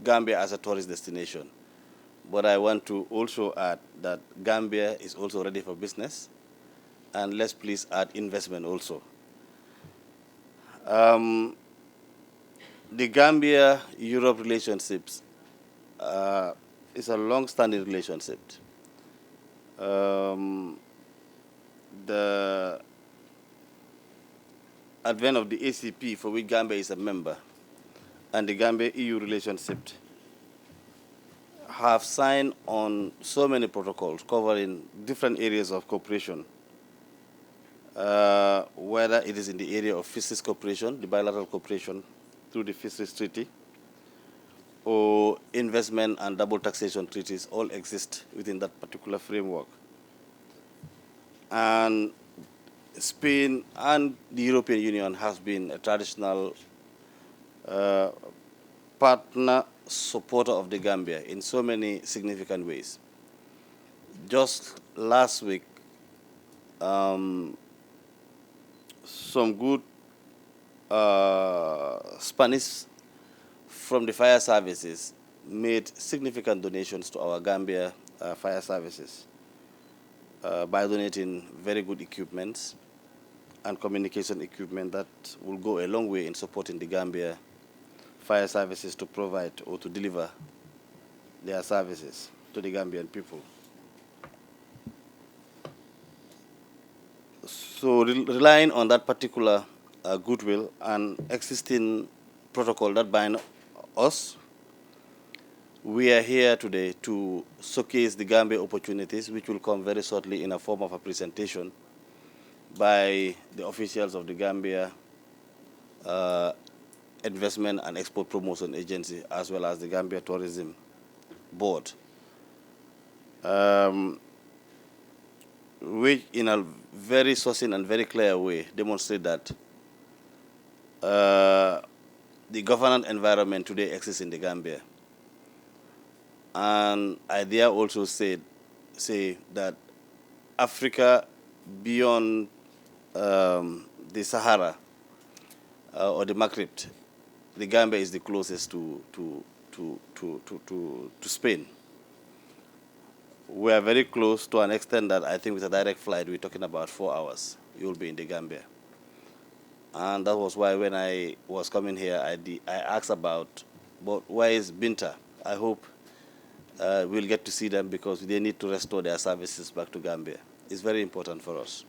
Gambia as a tourist destination. But I want to also add that Gambia is also ready for business, and let's please add investment also. Um, the Gambia-Europe relationships is a long-standing relationship. The advent of the ACP, for which Gambia is a member, and the Gambia-EU relationship have signed on so many protocols covering different areas of cooperation, whether it is in the area of fisheries cooperation, the bilateral cooperation through the fisheries treaty, or investment and double taxation treaties all exist within that particular framework. And Spain and the European Union has been a traditional partner supporter of the Gambia in so many significant ways. Just last week, some good Spanish from the fire services made significant donations to our Gambia fire services by donating very good equipment and communication equipment that will go a long way in supporting the Gambia fire services to provide or to deliver their services to the Gambian people. So relying on that particular goodwill and existing protocol that bind us, we are here today to showcase the Gambia opportunities, which will come very shortly in a form of a presentation by the officials of the Gambia Investment and Export Promotion Agency, as well as the Gambia Tourism Board, which in a very succinct and very clear way demonstrate that the governance environment today exists in the Gambia. And I dare also say that Africa beyond the Sahara or the Maghreb, the Gambia is the closest to Spain. We are very close to an extent that I think with a direct flight, we're talking about 4 hours. You'll be in the Gambia. And that was why when I was coming here, I asked about, but where is Binta? I hope we'll get to see them because they need to restore their services back to Gambia. It's very important for us.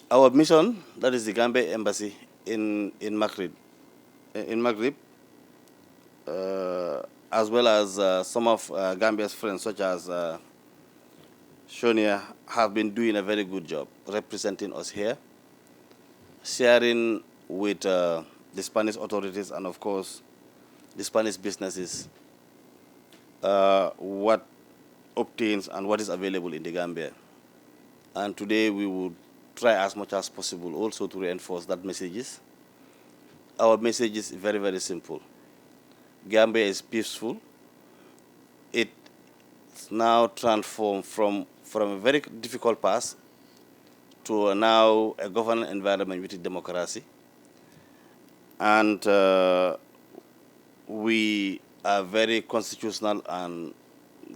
Our mission, that is the Gambia Embassy in Maghreb, as well as some of Gambia's friends, such as Shonia, have been doing a very good job representing us here, sharing with the Spanish authorities and, of course, the Spanish businesses what obtains and what is available in the Gambia. And today we would try as much as possible also to reinforce that messages. Our message is very, very simple. Gambia is peaceful. It's now transformed from a very difficult past to now a governance environment with democracy. And we are very constitutional and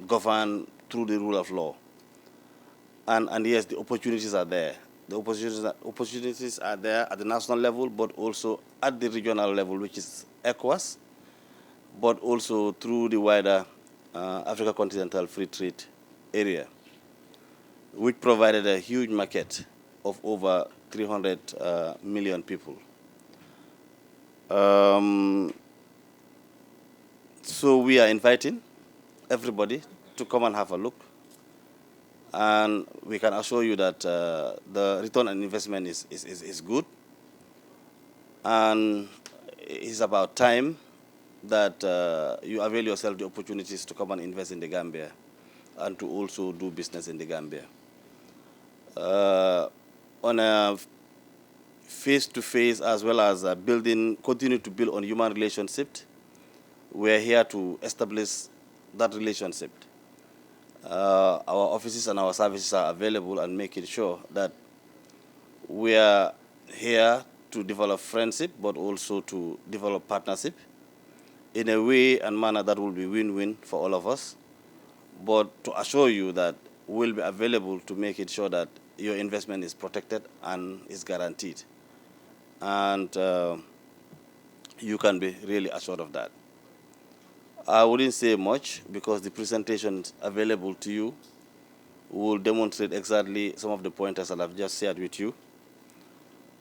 governed through the rule of law. And yes, the opportunities are there. The opportunities are there at the national level, but also at the regional level, which is ECOWAS, but also through the wider Africa Continental Free Trade Area, which provided a huge market of over 300 million people. So we are inviting everybody to come and have a look. And we can assure you that the return on investment is good. And it's about time that you avail yourself the opportunities to come and invest in the Gambia and to also do business in the Gambia. On a face-to-face as well as continue to build on human relationships, we are here to establish that relationship. Our offices and our services are available and making sure that we are here to develop friendship, but also to develop partnership in a way and manner that will be win-win for all of us, but to assure you that we'll be available to make it sure that your investment is protected and is guaranteed. And you can be really assured of that. I wouldn't say much because the presentations available to you will demonstrate exactly some of the pointers that I've just shared with you.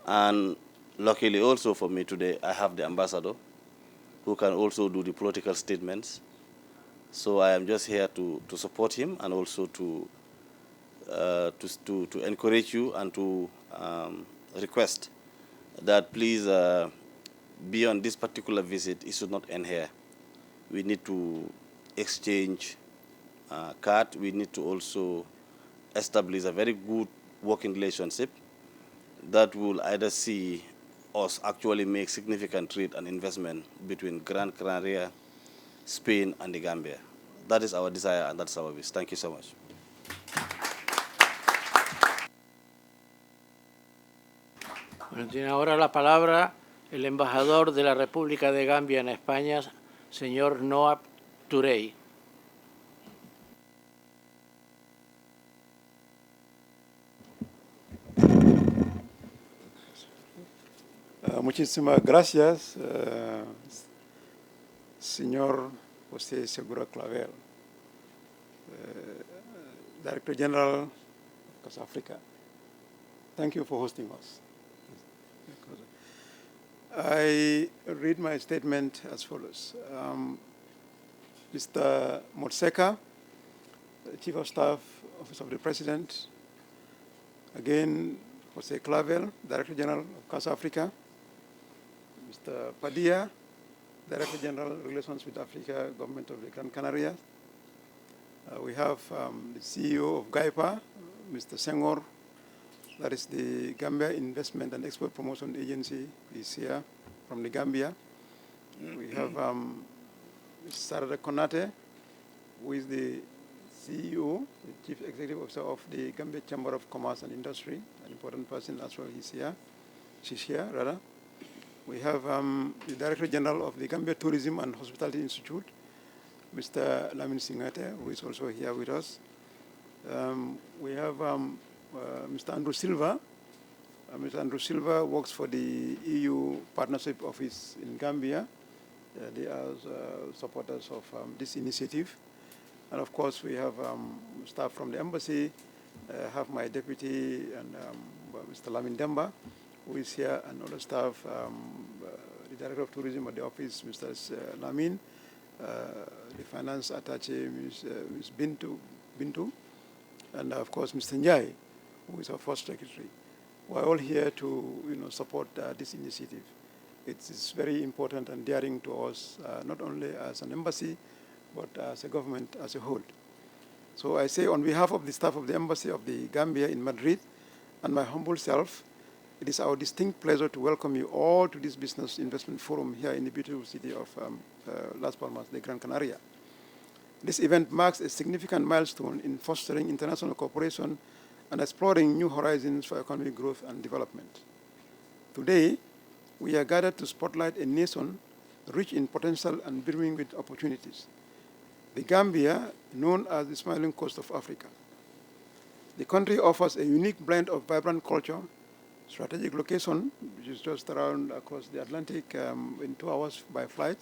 And luckily also for me today, I have the ambassador who can also do the political statements. So I am just here to support him and also to encourage you and to request that please beyond this particular visit, it should not end here. We need to exchange cards. We need to also establish a very good working relationship that will either see us actually make significant trade and investment between Gran Canaria, Spain, and the Gambia. That is our desire and that's our wish. Thank you so much. Bueno, tiene ahora la palabra el embajador de la República de Gambia en España, señor Noah Touray. Muchísimas gracias, señor José Segura Clavell, Director General of Casa África. Thank you for hosting us. I read my statement as follows. Mr. Motseka, Chief of Staff, Office of the President. Again, José Clavell, Director General of Casa África. Mr. Padilla, Director General, Relations with Africa, Government of the Gran Canarias. We have the CEO of GAIPA, Mr. Senghor, that is the Gambia Investment and Export Promotion Agency, is here from the Gambia. We have Mr. Sarada Konate, who is the CEO, the Chief Executive Officer of the Gambia Chamber of Commerce and Industry, an important person as well. He's here. She's here, rather. We have the Director General of the Gambia Tourism and Hospitality Institute, Mr. Lamin Singate, who is also here with us. We have Mr. Andrew Silva. Mr. Andrew Silva works for the EU Partnership Office in Gambia. They are supporters of this initiative. And of course, we have staff from the embassy. I have my deputy and Mr. Lamin Demba, who is here, and other staff, the Director of Tourism at the office, Mr. Lamin, the Finance Attaché, Ms. Bintu, and of course, Mr. Njai, who is our first secretary. We're all here to support this initiative. It's very important and daring to us, not only as an embassy, but as a government as a whole. So I say on behalf of the staff of the Embassy of the Gambia in Madrid and my humble self, it is our distinct pleasure to welcome you all to this business investment forum here in the beautiful city of Las Palmas de Gran Canaria. This event marks a significant milestone in fostering international cooperation and exploring new horizons for economic growth and development. Today, we are gathered to spotlight a nation rich in potential and brimming with opportunities. The Gambia, known as the smiling coast of Africa. The country offers a unique blend of vibrant culture, strategic location, which is just around across the Atlantic in 2 hours by flight,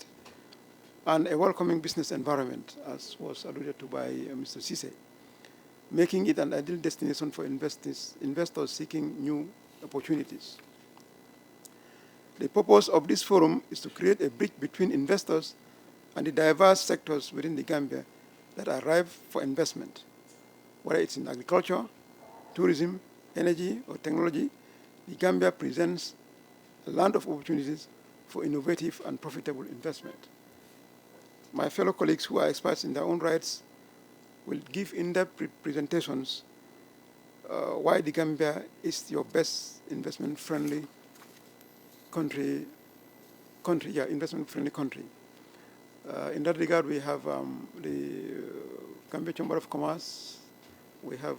and a welcoming business environment, as was alluded to by Mr. Ceesay, making it an ideal destination for investors seeking new opportunities. The purpose of this forum is to create a bridge between investors and the diverse sectors within the Gambia that are ripe for investment, whether it's in agriculture, tourism, energy, or technology. The Gambia presents a land of opportunities for innovative and profitable investment. My fellow colleagues who are experts in their own rights will give in-depth presentations why the Gambia is your best investment-friendly country. In that regard, we have the Gambia Chamber of Commerce, we have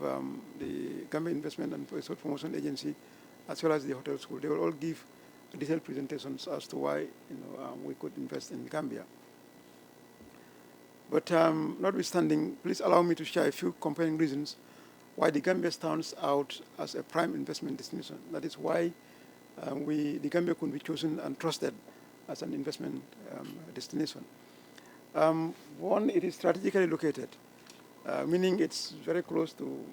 the Gambia Investment and Export Promotion Agency, as well as the hotel school. They will all give detailed presentations as to why we could invest in Gambia. But notwithstanding, please allow me to share a few compelling reasons why the Gambia stands out as a prime investment destination. That is why the Gambia could be chosen and trusted as an investment destination. One, it is strategically located, meaning it's very close to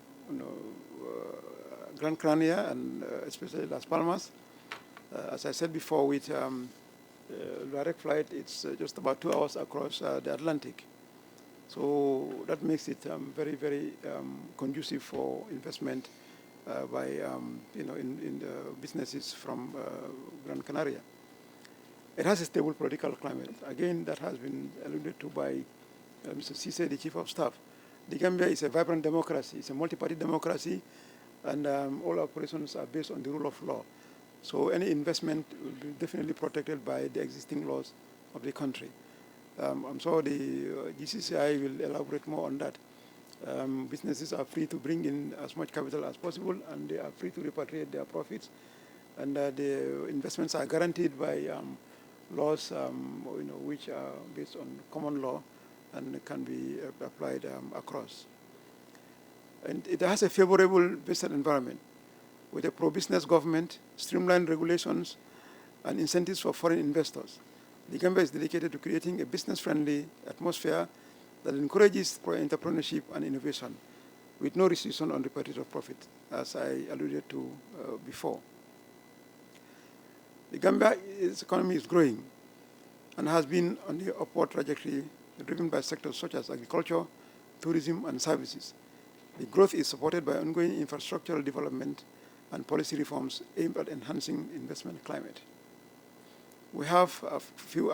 Gran Canaria and especially Las Palmas. As I said before, with direct flight, it's just about 2 hours across the Atlantic. So that makes it very, very conducive for investment by in the businesses from Gran Canaria. It has a stable political climate. Again, that has been alluded to by Mr. Ceesay, the Chief of Staff. The Gambia is a vibrant democracy. It's a multi-party democracy, and all operations are based on the rule of law. So any investment will be definitely protected by the existing laws of the country. I'm sure the GCCI will elaborate more on that. Businesses are free to bring in as much capital as possible, and they are free to repatriate their profits. And the investments are guaranteed by laws which are based on common law and can be applied across. And it has a favorable business environment with a pro-business government, streamlined regulations, and incentives for foreign investors. The Gambia is dedicated to creating a business-friendly atmosphere that encourages entrepreneurship and innovation with no restriction on repatriation of profit, as I alluded to before. The Gambia's economy is growing and has been on the upward trajectory driven by sectors such as agriculture, tourism, and services. The growth is supported by ongoing infrastructural development and policy reforms aimed at enhancing investment climate. We have a few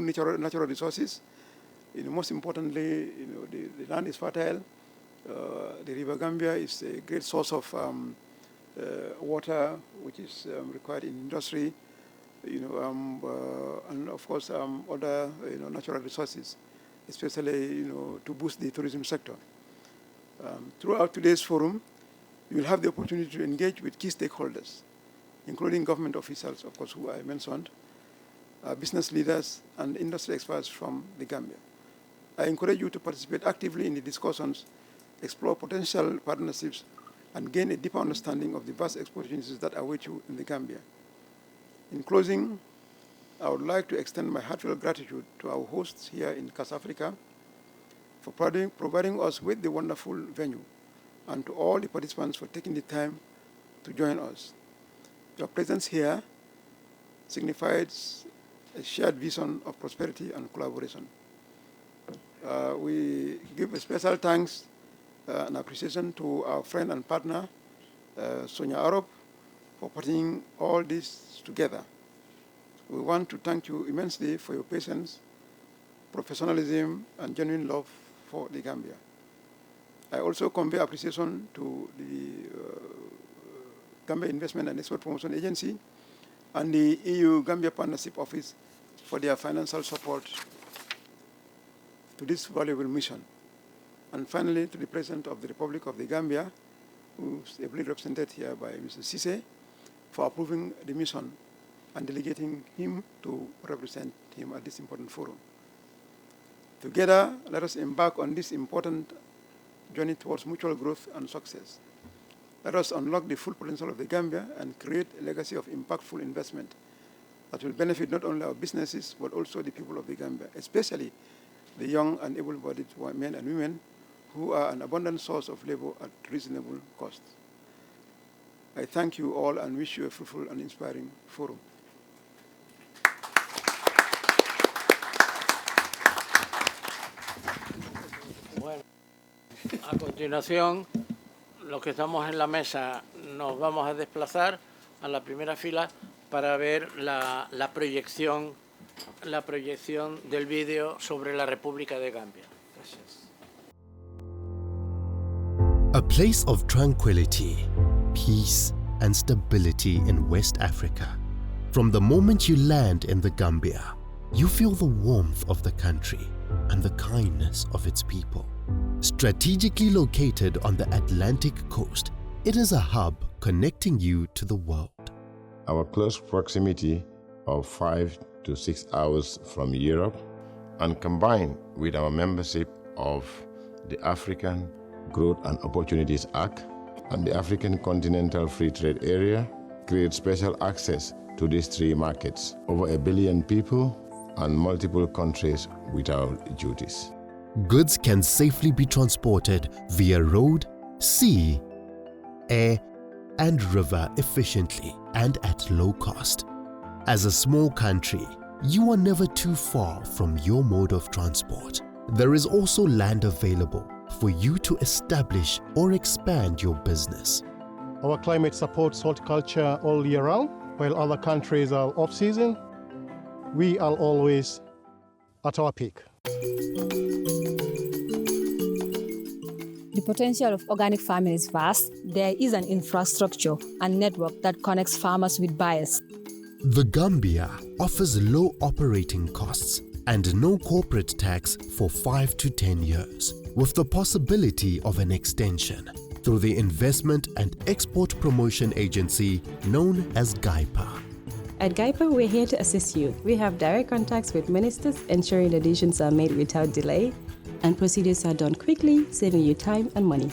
natural resources. Most importantly, the land is fertile. The River Gambia is a great source of water, which is required in industry. And of course other natural resources, especially to boost the tourism sector. Throughout today's forum, you will have the opportunity to engage with key stakeholders, including government officials, of course, who I mentioned, business leaders, and industry experts from the Gambia. I encourage you to participate actively in the discussions, explore potential partnerships, and gain a deeper understanding of the vast opportunities that await you in the Gambia. In closing, I would like to extend my heartfelt gratitude to our hosts here in Casa África for providing us with the wonderful venue, and to all the participants for taking the time to join us. Your presence here signifies a shared vision of prosperity and collaboration. We give a special thanks and appreciation to our friend and partner, Sonia Arab, for putting all this together. We want to thank you immensely for your patience, professionalism, and genuine love for the Gambia. I also convey appreciation to the Gambia Investment and Export Promotion Agency and the EU Gambia Partnership Office for their financial support to this valuable mission. And finally, to the President of the Republic of the Gambia, who is ably represented here by Mr. Ceesay, for approving the mission and delegating him to represent him at this important forum. Together, let us embark on this important journey towards mutual growth and success. Let us unlock the full potential of the Gambia and create a legacy of impactful investment that will benefit not only our businesses, but also the people of the Gambia, especially the young and able-bodied men and women who are an abundant source of labor at reasonable cost. I thank you all and wish you a fruitful and inspiring forum. Bueno, a continuación, los que estamos en la mesa nos vamos a desplazar a la primera fila para ver la proyección del vídeo sobre la República de Gambia. Gracias. A place of tranquility, peace, and stability in West Africa. From the moment you land in the Gambia, you feel the warmth of the country and the kindness of its people. Strategically located on the Atlantic coast, it is a hub connecting you to the world. Our close proximity of 5 to 6 hours from Europe, and combined with our membership of the African Growth and Opportunities Act and the African Continental Free Trade Area, create special access to these three markets, over 1 billion people and multiple countries without duties. Goods can safely be transported via road, sea, air, and river efficiently and at low cost. As a small country, you are never too far from your mode of transport. There is also land available for you to establish or expand your business. Our climate supports horticulture all year round. While other countries are off-season, we are always at our peak. The potential of organic farming is vast. There is an infrastructure and network that connects farmers with buyers. The Gambia offers low operating costs and no corporate tax for 5 to 10 years, with the possibility of an extension through the Investment and Export Promotion Agency known as GAIPA. At GAIPA, we're here to assist you. We have direct contacts with ministers, ensuring additions are made without delay, and procedures are done quickly, saving you time and money.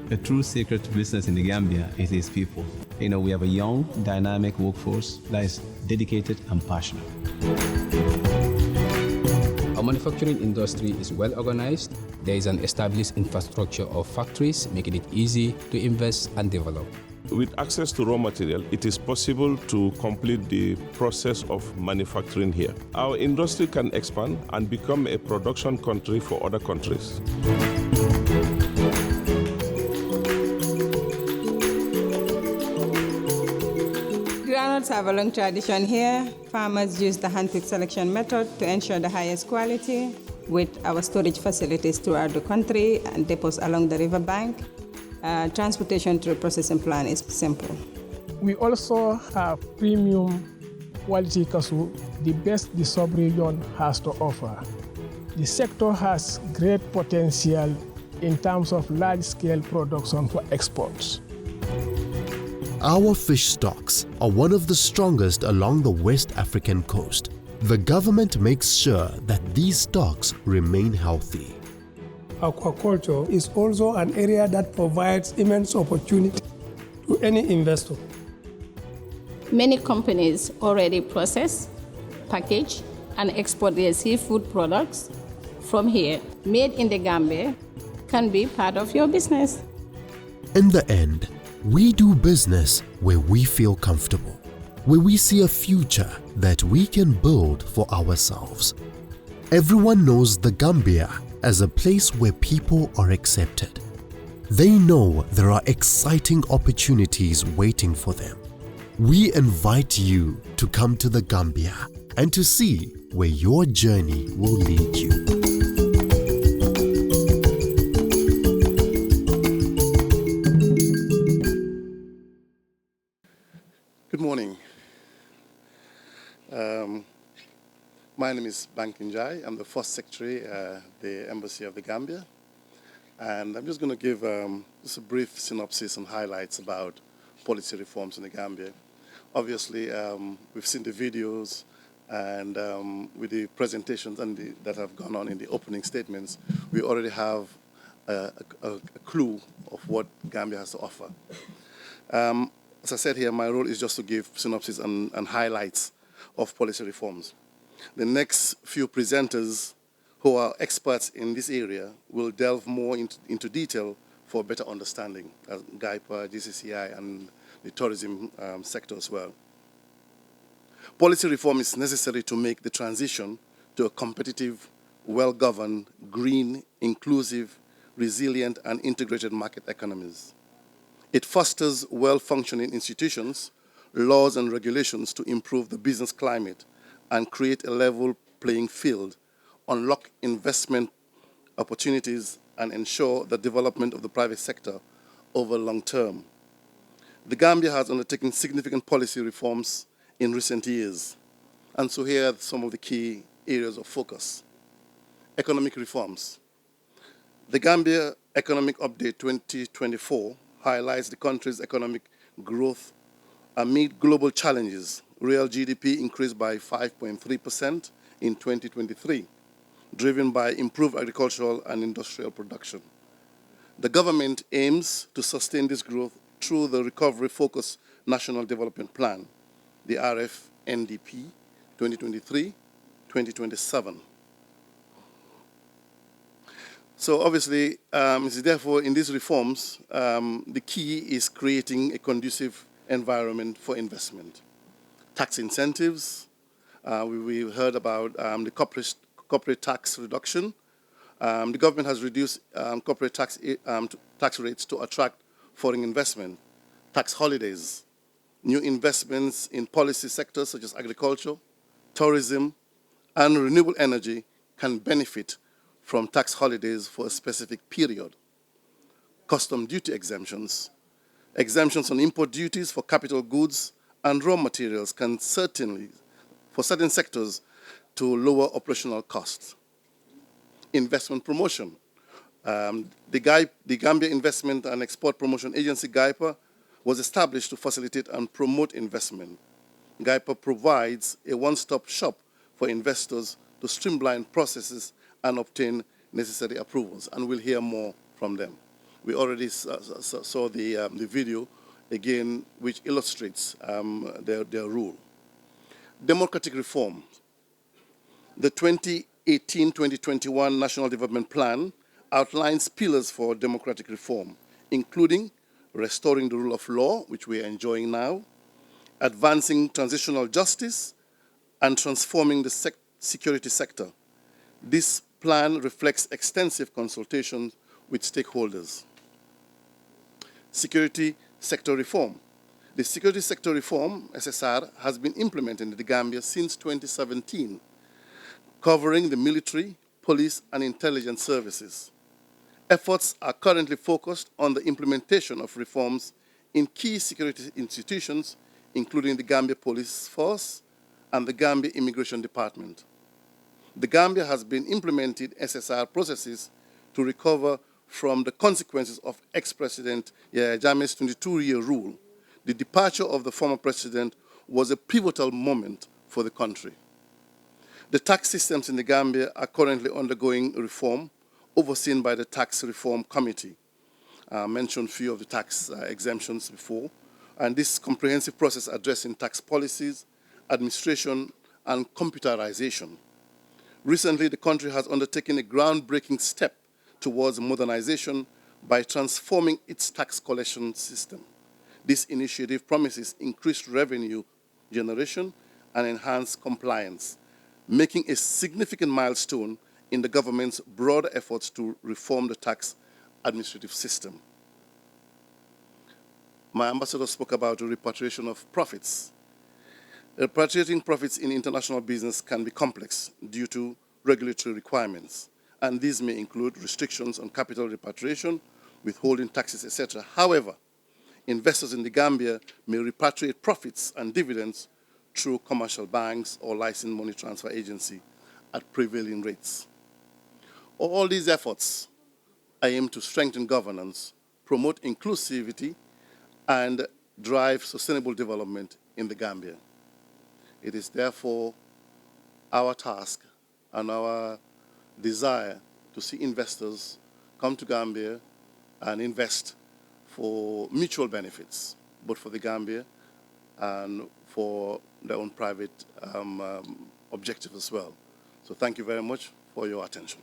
The true secret to business in the Gambia is its people. We have a young, dynamic workforce that is dedicated and passionate. Our manufacturing industry is well organized. There is an established infrastructure of factories, making it easy to invest and develop. With access to raw material, it is possible to complete the process of manufacturing here. Our industry can expand and become a production country for other countries. Groundnuts have a long tradition here. Farmers use the hand-picked selection method to ensure the highest quality. With our storage facilities throughout the country and depots along the riverbank, transportation to the processing plant is simple. We also have premium quality cashew, the best the sub-region has to offer. The sector has great potential in terms of large-scale production for exports. Our fish stocks are one of the strongest along the West African coast. The government makes sure that these stocks remain healthy. Aquaculture is also an area that provides immense opportunity to any investor. Many companies already process, package, and export their seafood products from here. Made in the Gambia can be part of your business. In the end, we do business where we feel comfortable, where we see a future that we can build for ourselves. Everyone knows the Gambia as a place where people are accepted. They know there are exciting opportunities waiting for them. We invite you to come to the Gambia and to see where your journey will lead you. Good morning. My name is Bankin Jai. I'm the first secretary at the Embassy of the Gambia. And I'm just going to give just a brief synopsis and highlights about policy reforms in the Gambia. Obviously, we've seen the videos and with the presentations that have gone on in the opening statements, we already have a clue of what Gambia has to offer. As I said here, my role is just to give synopsis and highlights of policy reforms. The next few presenters who are experts in this area will delve more into detail for better understanding, GAIPA, GCCI, and the tourism sector as well. Policy reform is necessary to make the transition to a competitive, well-governed, green, inclusive, resilient, and integrated market economies. It fosters well-functioning institutions, laws, and regulations to improve the business climate and create a level playing field, unlock investment opportunities, and ensure the development of the private sector over long term. The Gambia has undertaken significant policy reforms in recent years, and so here are some of the key areas of focus. Economic reforms. The Gambia Economic Update 2024 highlights the country's economic growth Amid global challenges, real GDP increased by 5.3% in 2023, driven by improved agricultural and industrial production. The government aims to sustain this growth through the Recovery-Focused National Development Plan, the RFNDP 2023-2027. So obviously, therefore, in these reforms, the key is creating a conducive environment for investment. Tax incentives, we heard about the corporate tax reduction. The government has reduced corporate tax rates to attract foreign investment. Tax holidays, new investments in policy sectors such as agriculture, tourism, and renewable energy can benefit from tax holidays for a specific period. Custom duty exemptions. Exemptions on import duties for capital goods and raw materials can certainly, for certain sectors, to lower operational costs. Investment promotion. The Gambia Investment and Export Promotion Agency, GAIPA, was established to facilitate and promote investment. GAIPA provides a one-stop shop for investors to streamline processes and obtain necessary approvals, and we'll hear more from them. We already saw the video, again, which illustrates their rule. Democratic reform. The 2018-2021 National Development Plan outlines pillars for democratic reform, including restoring the rule of law, which we are enjoying now, advancing transitional justice, and transforming the security sector. This plan reflects extensive consultations with stakeholders. Security sector reform. The security sector reform, SSR, has been implemented in the Gambia since 2017, covering the military, police, and intelligence services. Efforts are currently focused on the implementation of reforms in key security institutions, including the Gambia Police Force and the Gambia Immigration Department. The Gambia has been implementing SSR processes to recover from the consequences of ex-President Yahya Jammeh's 22-year rule. The departure of the former president was a pivotal moment for the country. The tax systems in the Gambia are currently undergoing reform, overseen by the Tax Reform Committee. I mentioned a few of the tax exemptions before, and this comprehensive process addressing tax policies, administration, and computerization. Recently, the country has undertaken a groundbreaking step towards modernization by transforming its tax collection system. This initiative promises increased revenue generation and enhanced compliance, making a significant milestone in the government's broader efforts to reform the tax administrative system. My ambassador spoke about the repatriation of profits. Repatriating profits in international business can be complex due to regulatory requirements, and these may include restrictions on capital repatriation, withholding taxes, etc. However, investors in the Gambia may repatriate profits and dividends through commercial banks or licensed money transfer agency at prevailing rates. All these efforts aim to strengthen governance, promote inclusivity, and drive sustainable development in the Gambia. It is therefore our task and our desire to see investors come to Gambia and invest for mutual benefits, both for the Gambia and for their own private objective as well. So thank you very much for your attention.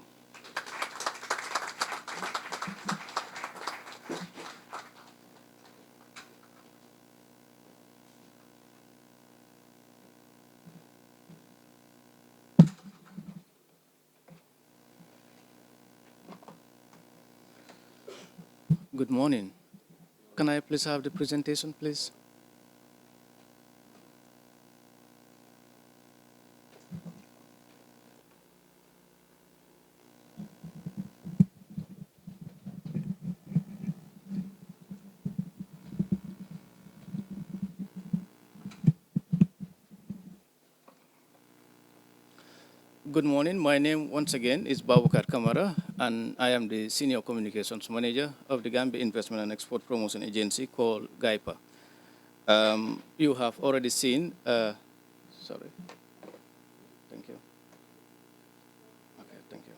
Good morning. Can I please have the presentation, please? Good morning. My name, once again, is Babukar Kamara, and I am the Senior Communications Manager of the Gambia Investment and Export Promotion Agency called GAIPA. you have already seen, sorry, thank you. Okay, thank you.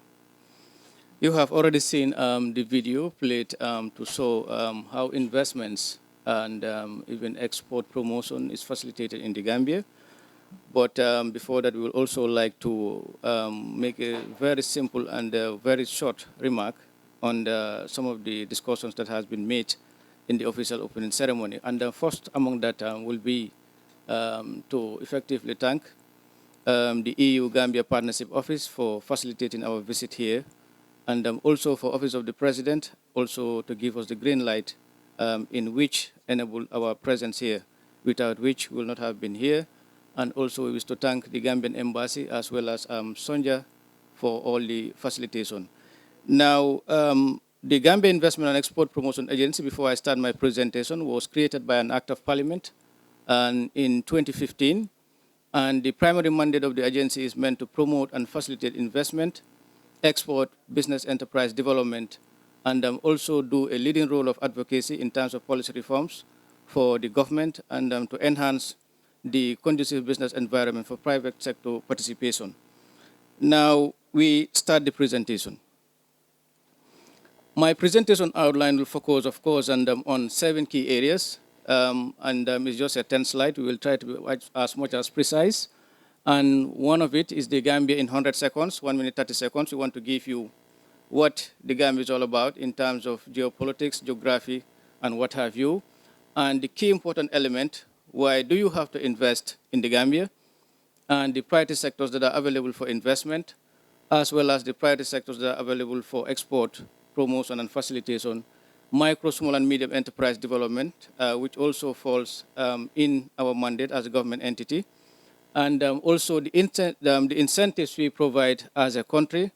You have already seen the video played to show how investments and even export promotion is facilitated in the Gambia. But before that, we would also like to make a very simple and very short remark on some of the discussions that has been made in the official opening ceremony. And first among that will be to effectively thank the EU-Gambia Partnership Office for facilitating our visit here, and also for Office of the President also to give us the green light in which enable our presence here, without which we will not have been here. And also we wish to thank the Gambian Embassy as well as Sonja for all the facilitation. Now, the Gambia Investment and Export Promotion Agency, before I start my presentation, was created by an Act of Parliament in 2015. And the primary mandate of the agency is meant to promote and facilitate investment, export, business enterprise development, and also do a leading role of advocacy in terms of policy reforms for the government and to enhance the conducive business environment for private sector participation. Now, we start the presentation. My presentation outline will focus, of course, on 7 key areas, and it's just a 10 slide. We will try to be as much as precise. And one of it is the Gambia in 100 seconds, 1 minute 30 seconds. We want to give you what the Gambia is all about in terms of geopolitics, geography, and what have you. And the key important element, why do you have to invest in the Gambia, and the priority sectors that are available for investment, as well as the priority sectors that are available for export, promotion, and facilitation, micro, small, and medium enterprise development, which also falls in our mandate as a government entity, and also the incentives we provide as a country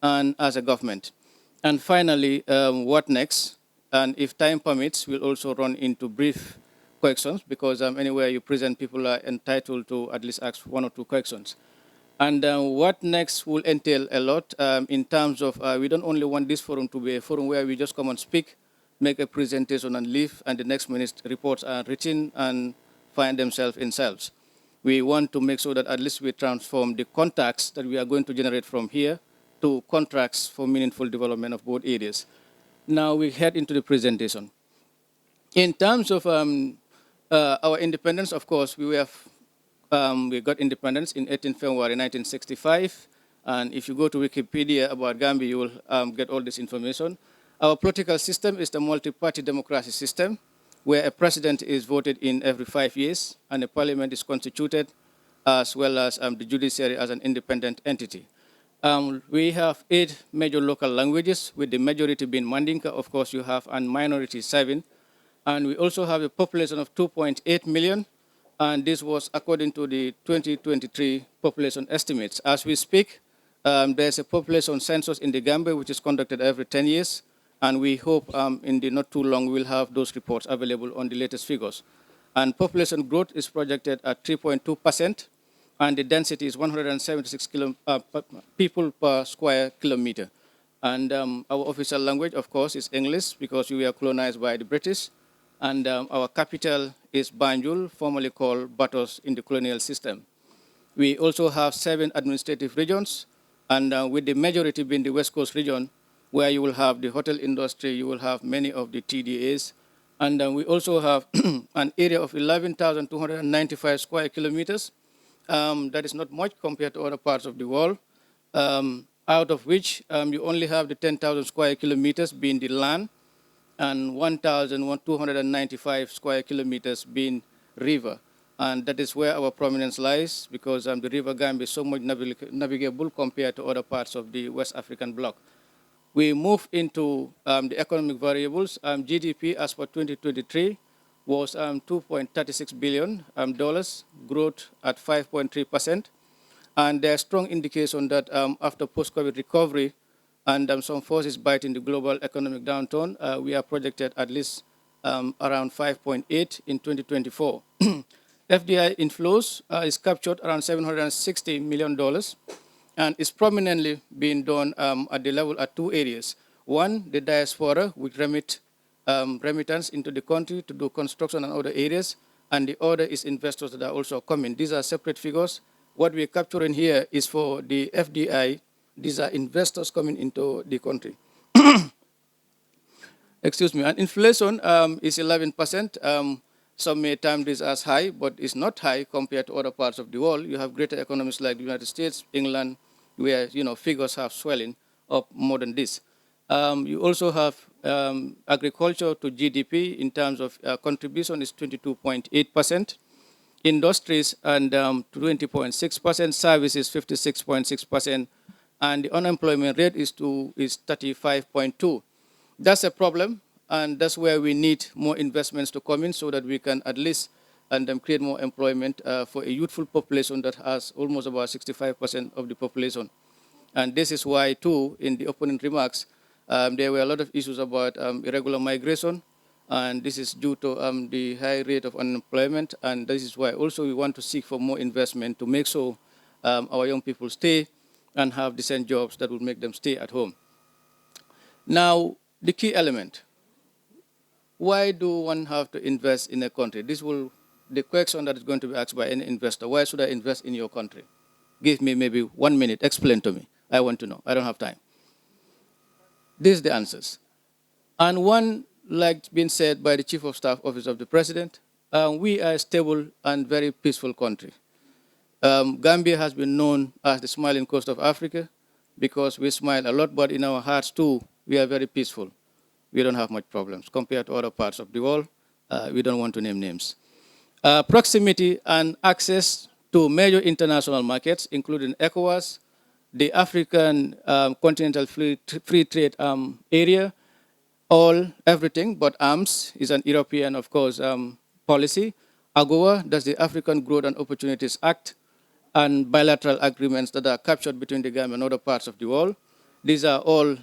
and as a government. And finally, what next? And if time permits, we'll also run into brief questions, because anywhere you present, people are entitled to at least ask 1 or 2 questions. And what next will entail a lot in terms of, we don't only want this forum to be a forum where we just come and speak, make a presentation and leave, and the next minute's reports are written and find themselves in cells. We want to make sure that at least we transform the contacts that we are going to generate from here to contracts for meaningful development of both areas. Now we head into the presentation. In terms of our independence, of course, we got independence in 18 February 1965. And if you go to Wikipedia about Gambia, you will get all this information. Our political system is the multi-party democracy system, where a president is voted in every 5 years, and a parliament is constituted, as well as the judiciary as an independent entity. We have 8 major local languages, with the majority being Mandinka. Of course, you have a minority 7. And we also have a population of 2.8 million, and this was according to the 2023 population estimates. As we speak, there's a population census in the Gambia, which is conducted every 10 years, and we hope in the not too long we'll have those reports available on the latest figures. And population growth is projected at 3.2%, and the density is 176 people per square kilometer. And our official language, of course, is English, because we were colonized by the British. And our capital is Banjul, formerly called Batos in the colonial system. We also have 7 administrative regions, and with the majority being the West Coast region, where you will have the hotel industry, you will have many of the TDAs. And we also have an area of 11,295 square kilometers. That is not much compared to other parts of the world, out of which you only have the 10,000 square kilometers being the land, and 1,295 square kilometers being river. And that is where our prominence lies, because the river Gambia is so much navigable compared to other parts of the West African bloc. We move into the economic variables. GDP as per 2023 was $2.36 billion, growth at 5.3%. And there's strong indication that after post-COVID recovery, and some forces biting the global economic downturn, we are projected at least around 5.8 in 2024. FDI inflows is captured around $760 million, and is prominently being done at the level at 2 areas. One, the diaspora, which remit remittance into the country to do construction and other areas, and the other is investors that are also coming. These are separate figures. What we're capturing here is for the FDI. These are investors coming into the country. Excuse me. And inflation is 11%. Some may term this as high, but it's not high compared to other parts of the world. You have greater economies like the United States, England, where figures have swelling up more than this. You also have agriculture to GDP in terms of contribution is 22.8%. Industries and 20.6%, services 56.6%, and the unemployment rate is 35.2. That's a problem, and that's where we need more investments to come in so that we can at least create more employment for a youthful population that has almost about 65% of the population. And this is why, too, in the opening remarks, there were a lot of issues about irregular migration, and this is due to the high rate of unemployment, and this is why also we want to seek for more investment to make sure our young people stay and have decent jobs that will make them stay at home. Now, the key element, why do one have to invest in a country? This will, the question that is going to be asked by any investor, why should I invest in your country? Give me maybe 1 minute, explain to me. I want to know, I don't have time. This is the answers. And one, like been said by the Chief of Staff Office of the President, we are a stable and very peaceful country. Gambia has been known as the smiling coast of Africa because we smile a lot, but in our hearts too, we are very peaceful. We don't have much problems compared to other parts of the world. We don't want to name names. Proximity and access to major international markets, including ECOWAS, the African Continental Free Trade Area, everything but arms is an European, of course, policy. AGOA, that's the African Growth and Opportunities Act, and bilateral agreements that are captured between the Gambia and other parts of the world. These are all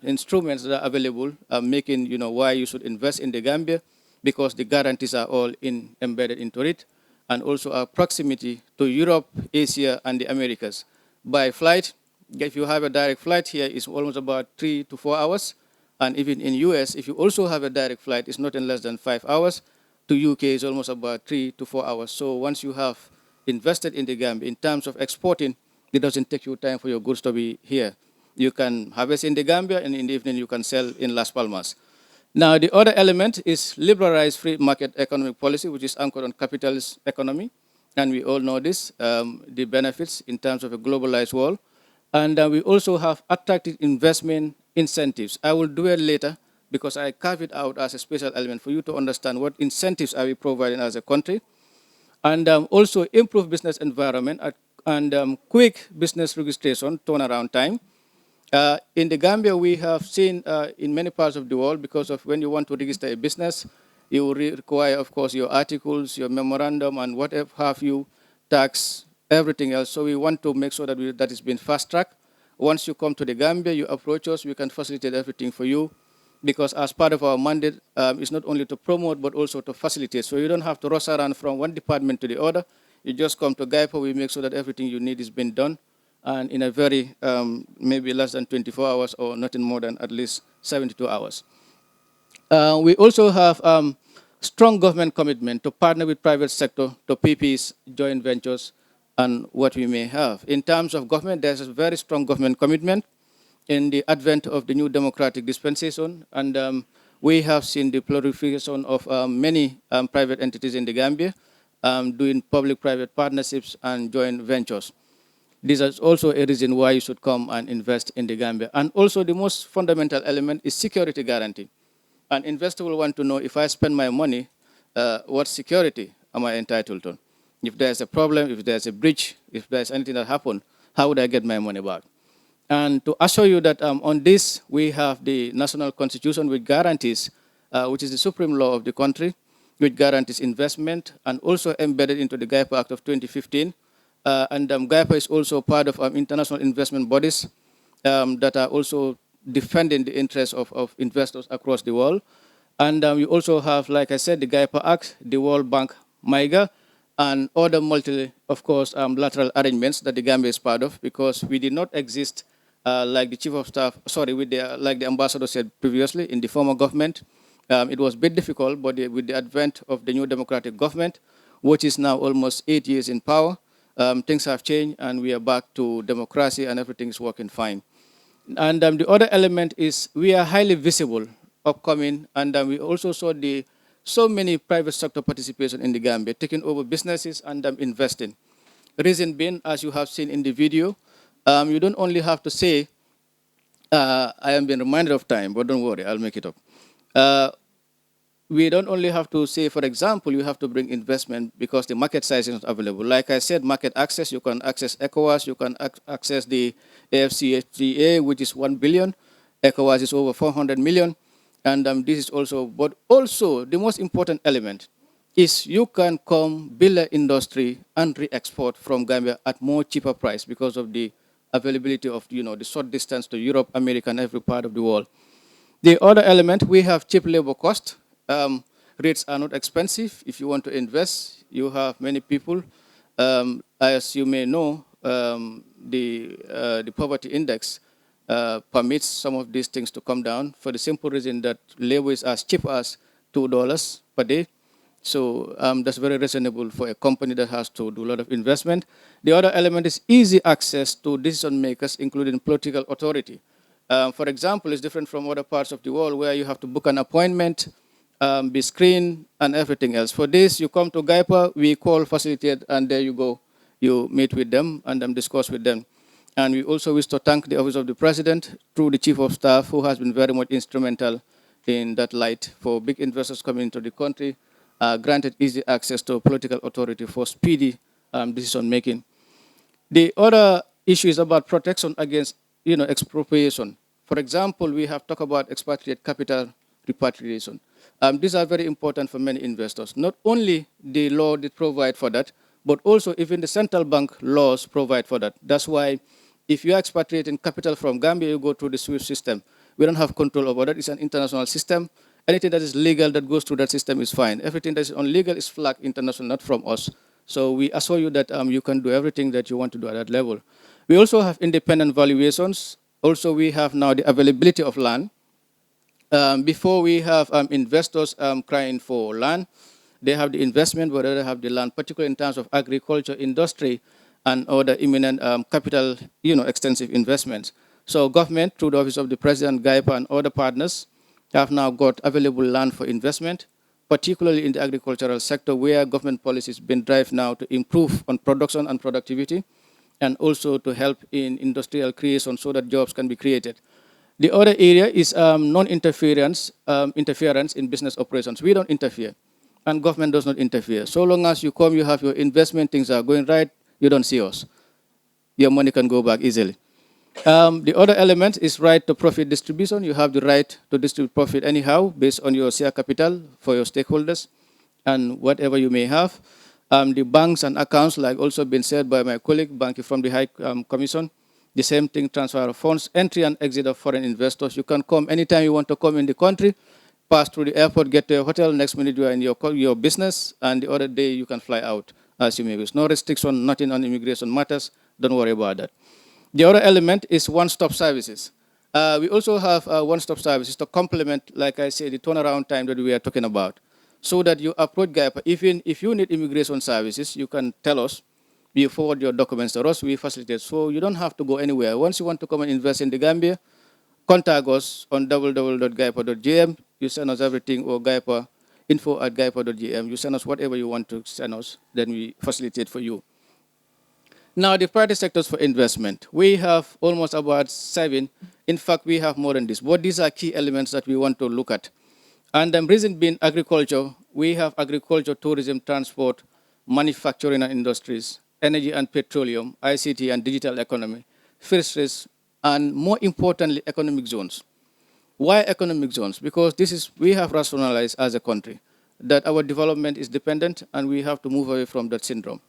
instruments that are available, making why you should invest in the Gambia, because the guarantees are all embedded into it, and also our proximity to Europe, Asia, and the Americas. By flight, if you have a direct flight here, it's almost about 3 to 4 hours. And even in US, if you also have a direct flight, it's not in less than 5 hours. To UK, it's almost about 3 to 4 hours. So once you have invested in the Gambia, in terms of exporting, it doesn't take you time for your goods to be here. You can harvest in the Gambia, and in the evening you can sell in Las Palmas. Now, the other element is liberalized free market economic policy, which is anchored on capitalist economy. And we all know this, the benefits in terms of a globalized world. And we also have attractive investment incentives. I will do it later because I carve it out as a special element for you to understand what incentives are we providing as a country. And also improve business environment and quick business registration turnaround time. In the Gambia, we have seen in many parts of the world, because of when you want to register a business, you will require, of course, your articles, your memorandum, and whatever have you, tax, everything else. So we want to make sure that that is being fast-tracked. Once you come to the Gambia, you approach us, we can facilitate everything for you, because as part of our mandate, it's not only to promote, but also to facilitate. So you don't have to rush around from one department to the other. You just come to GAIPA, we make sure that everything you need is being done, and in a very, maybe less than 24 hours, or nothing more than at least 72 hours. We also have strong government commitment to partner with private sector, to PPs, joint ventures, and what we may have. In terms of government, there's a very strong government commitment in the advent of the new democratic dispensation, and we have seen the proliferation of many private entities in the Gambia doing public-private partnerships and joint ventures. This is also a reason why you should come and invest in the Gambia. And also the most fundamental element is security guarantee. An investor will want to know, if I spend my money, what security am I entitled to? If there's a problem, if there's a breach, if there's anything that happened, how would I get my money back? And to assure you that on this, we have the national constitution which guarantees, which is the supreme law of the country, which guarantees investment, and also embedded into the GAIPA Act of 2015. And GAIPA is also part of international investment bodies that are also defending the interests of investors across the world. And we also have, like I said, the GAIPA Act, the World Bank, MIGA, and other lateral arrangements that the Gambia is part of, because we did not exist like the Chief of Staff, like the Ambassador said previously, in the former government. It was a bit difficult, but with the advent of the new democratic government, which is now almost 8 years in power, things have changed and we are back to democracy and everything is working fine. And the other element is we are highly visible, upcoming, and we also saw so many private sector participation in the Gambia, taking over businesses and investing. Reason being, as you have seen in the video, you don't only have to say, I am being reminded of time, but don't worry, I'll make it up. We don't only have to say, for example, you have to bring investment because the market size is not available. Like I said, market access, you can access ECOWAS, you can access the AFCFTA, which is 1 billion. ECOWAS is over 400 million. And this is also, but also the most important element is you can come build an industry and re-export from Gambia at more cheaper price because of the availability of, the short distance to Europe, America, and every part of the world. The other element, we have cheap labor cost. Rates are not expensive. If you want to invest, you have many people. As you may know, the poverty index permits some of these things to come down for the simple reason that labor is as cheap as $2 per day. So that's very reasonable for a company that has to do a lot of investment. The other element is easy access to decision makers, including political authority. For example, it's different from other parts of the world where you have to book an appointment, be screened, and everything else. For this, you come to GAIPA, we call, facilitate, and there you go. You meet with them and discuss with them. And we also wish to thank the Office of the President through the Chief of Staff, who has been very much instrumental in that light for big investors coming into the country, granted easy access to political authority for speedy decision making. The other issue is about protection against expropriation. For example, we have talked about expatriate capital repatriation. These are very important for many investors. Not only the law that provide for that, but also even the central bank laws provide for that. That's why if you are expatriating capital from Gambia, you go through the SWIFT system. We don't have control over that. It's an international system. Anything that is legal that goes through that system is fine. Everything that is illegal is flagged international, not from us. So we assure you that you can do everything that you want to do at that level. We also have independent valuations. Also, we have now the availability of land. Before we have investors crying for land, they have the investment, but they have the land, particularly in terms of agriculture, industry, and other imminent capital, extensive investments. So government, through the Office of the President, GAIPA, and other partners, have now got available land for investment, particularly in the agricultural sector, where government policy has been driven now to improve on production and productivity, and also to help in industrial creation so that jobs can be created. The other area is non-interference interference in business operations. We don't interfere, and government does not interfere. So long as you come, you have your investment, things are going right, you don't see us. Your money can go back easily. The other element is right to profit distribution. You have the right to distribute profit anyhow based on your share capital for your stakeholders and whatever you may have. The banks and accounts, like also been said by my colleague, banking from the High Commission, the same thing, transfer of funds, entry and exit of foreign investors. You can come anytime you want to come in the country, pass through the airport, get to a hotel, next minute you are in your business, and the other day you can fly out as you may wish. No restriction, nothing on immigration matters. Don't worry about that. The other element is one-stop services. We also have one-stop services to complement, like I said, the turnaround time that we are talking about, so that you approach GAIPA. Even if you need immigration services, you can tell us. You forward your documents to us, we facilitate. So you don't have to go anywhere. Once you want to come and invest in the Gambia, contact us on www.gaipa.gm. You send us everything, or GAIPA, info@gaipa.gm. You send us whatever you want to send us, then we facilitate for you. Now, the private sectors for investment. We have almost about 7. In fact, we have more than this. But these are key elements that we want to look at. And the reason being agriculture, we have agriculture, tourism, transport, manufacturing and industries, energy and petroleum, ICT and digital economy, fisheries, and more importantly, economic zones. Why economic zones? Because we have rationalized as a country that our development is dependent and we have to move away from that syndrome.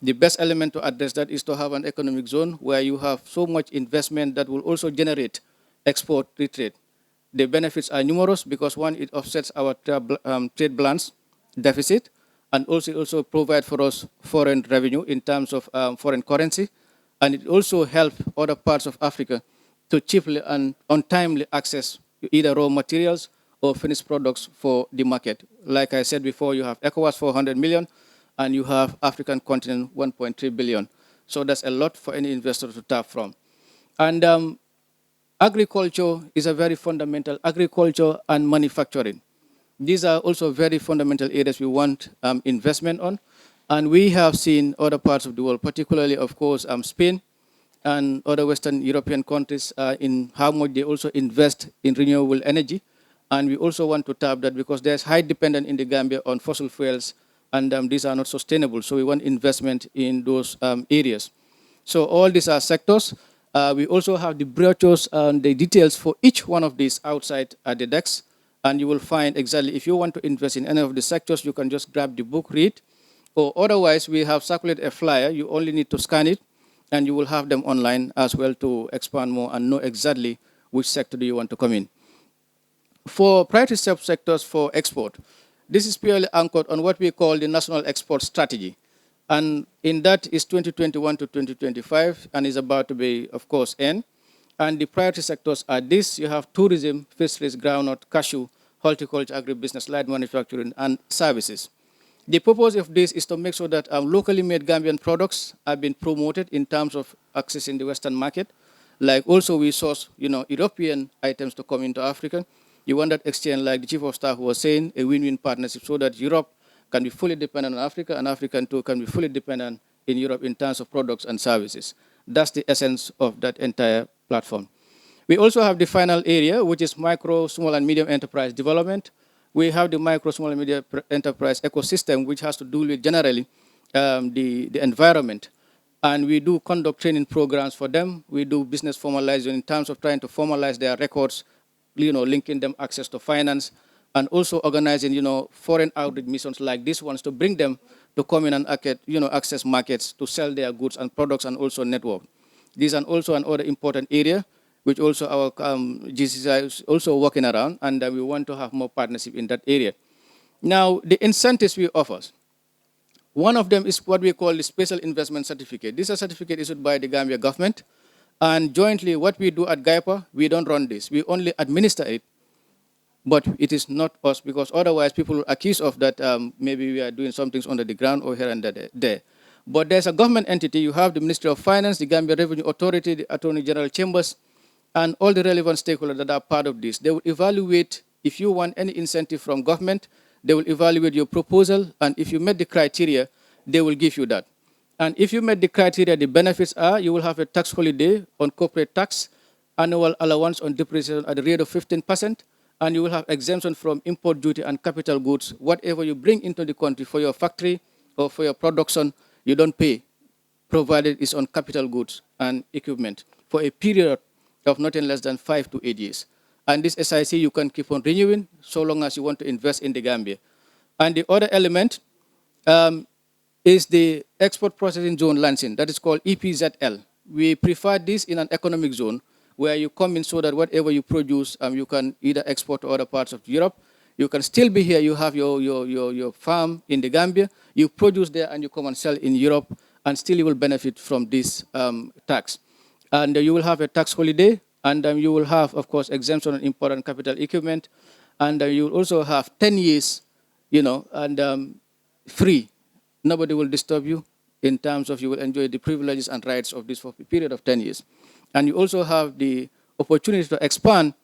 The best element to address that is to have an economic zone where you have so much investment that will also generate export, trade. The benefits are numerous because one, it offsets our trade balance deficit, and also provide for us foreign revenue in terms of foreign currency, and it also helps other parts of Africa to cheaply and untimely access either raw materials or finished products for the market. Like I said before, you have ECOWAS 400 million, and you have African continent 1.3 billion. So that's a lot for any investor to tap from. And agriculture is a very fundamental, agriculture and manufacturing. These are also very fundamental areas we want investment on. And we have seen other parts of the world, particularly, of course, Spain and other Western European countries in how much they also invest in renewable energy. And we also want to tap that because there's high dependence in the Gambia on fossil fuels, and these are not sustainable. So we want investment in those areas. So all these are sectors. We also have the brochures and the details for each one of these outside at the decks. And you will find exactly, if you want to invest in any of the sectors, you can just grab the book, read. Or otherwise, we have circulated a flyer. You only need to scan it, and you will have them online as well to expand more and know exactly which sector do you want to come in. For priority subsectors for export, this is purely anchored on what we call the National Export Strategy. And in that is 2021 to 2025, and is about to be, of course, end. And the priority sectors are this. You have tourism, fisheries, groundnut, cashew, horticulture, agribusiness, light manufacturing, and services. The purpose of this is to make sure that locally made Gambian products are being promoted in terms of accessing the Western market. Like also we source, European items to come into Africa. You want that exchange, like the Chief of Staff was saying, a win-win partnership so that Europe can be fully dependent on Africa and Africa too can be fully dependent in Europe in terms of products and services. That's the essence of that entire platform. We also have the final area, which is micro, small, and medium enterprise development. We have the micro, small, and medium enterprise ecosystem, which has to do with generally the environment. And we do conduct training programs for them. We do business formalization in terms of trying to formalize their records, linking them access to finance, and also organizing, foreign outreach missions like these ones to bring them to come in and access markets to sell their goods and products and also network. This is also another important area which also our GCCI is also working around, and we want to have more partnership in that area. Now, the incentives we offer. One of them is what we call the Special Investment Certificate. This is a certificate issued by the Gambia government, and jointly what we do at GAIPA, we don't run this. We only administer it, but it is not us, because otherwise people will accuse of that maybe we are doing some things under the ground or here and there. But there's a government entity. You have the Ministry of Finance, the Gambia Revenue Authority, the Attorney General Chambers, and all the relevant stakeholders that are part of this. They will evaluate if you want any incentive from government. They will evaluate your proposal, and if you met the criteria, they will give you that. And if you met the criteria, the benefits are you will have a tax holiday on corporate tax, annual allowance on depreciation at the rate of 15%, and you will have exemption from import duty and capital goods. Whatever you bring into the country for your factory or for your production, you don't pay, provided it's on capital goods and equipment for a period of nothing less than 5 to 8 years. And this SIC you can keep on renewing so long as you want to invest in the Gambia. And the other element is the export processing zone lancing. That is called EPZL. We prefer this in an economic zone where you come in so that whatever you produce, you can either export to other parts of Europe. You can still be here. You have your farm in the Gambia. You produce there and you come and sell in Europe, and still you will benefit from this tax. And you will have a tax holiday, and you will have, of course, exemption on import and capital equipment. And you will also have 10 years, free. Nobody will disturb you in terms of you will enjoy the privileges and rights of this for a period of 10 years. And you also have the opportunity to expand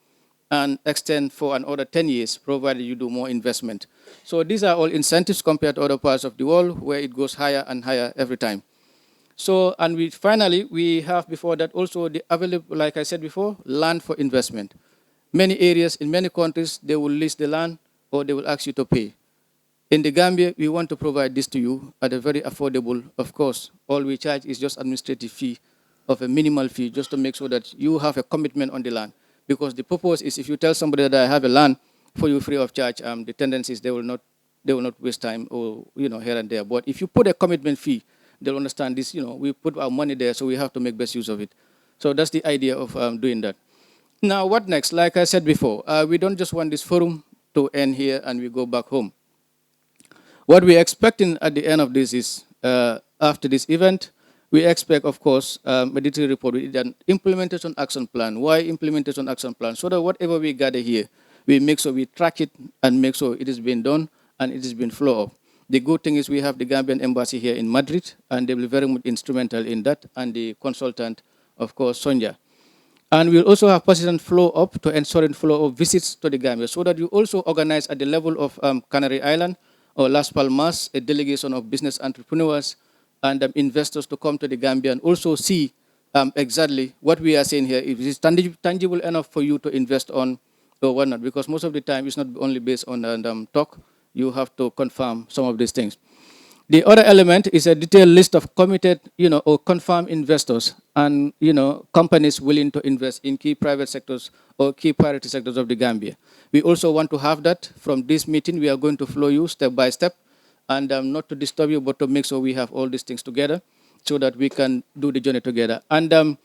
and extend for another 10 years, provided you do more investment. So these are all incentives compared to other parts of the world where it goes higher and higher every time. So, and finally, we have before that also the available, like I said before, land for investment. Many areas in many countries, they will lease the land or they will ask you to pay. In the Gambia, we want to provide this to you at a very affordable, of course. All we charge is just administrative fee of a minimal fee just to make sure that you have a commitment on the land. Because the purpose is if you tell somebody that I have a land for you free of charge, the tendency is they will not waste time or, here and there. But if you put a commitment fee, they'll understand this, we put our money there, so we have to make best use of it. So that's the idea of doing that. Now, what next? Like I said before, we don't just want this forum to end here and we go back home. What we're expecting at the end of this is, after this event, we expect, of course, a detailed report with an implementation action plan. Why implementation action plan? So that whatever we gather here, we make sure we track it and make sure it is being done and it is being flow up. The good thing is we have the Gambian embassy here in Madrid, and they will be very much instrumental in that, and the consultant, of course, Sonja. And we'll also have persistent flow up to ensuring flow of visits to the Gambia, so that you also organize at the level of Canary Island or Las Palmas a delegation of business entrepreneurs and investors to come to the Gambia and also see exactly what we are saying here. If it is tangible enough for you to invest on or whatnot, because most of the time it's not only based on talk, you have to confirm some of these things. The other element is a detailed list of committed, or confirmed investors and, companies willing to invest in key private sectors or key priority sectors of the Gambia. We also want to have that from this meeting. We are going to flow you step by step, and not to disturb you, but to make sure we have all these things together so that we can do the journey together. And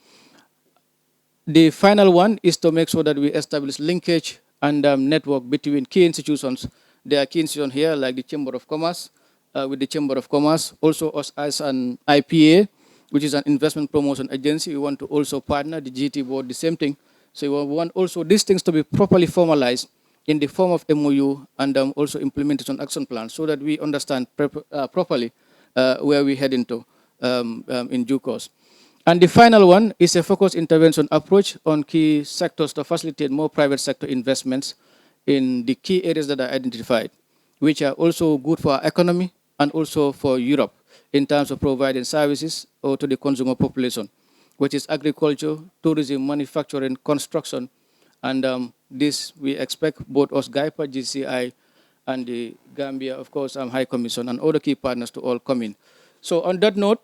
the final one is to make sure that we establish linkage and network between key institutions. There are key institutions here like the Chamber of Commerce, with the Chamber of Commerce, also us as an IPA, which is an investment promotion agency. We want to also partner the GT board, the same thing. So we want also these things to be properly formalized in the form of MOU and also implementation action plan, so that we understand properly where we're heading to in due course. And the final one is a focused intervention approach on key sectors to facilitate more private sector investments in the key areas that are identified, which are also good for our economy and also for Europe in terms of providing services or to the consumer population, which is agriculture, tourism, manufacturing, construction. And this we expect both us, GAIPA, GCI, and the Gambia, of course, High Commission and other key partners to all come in. So on that note,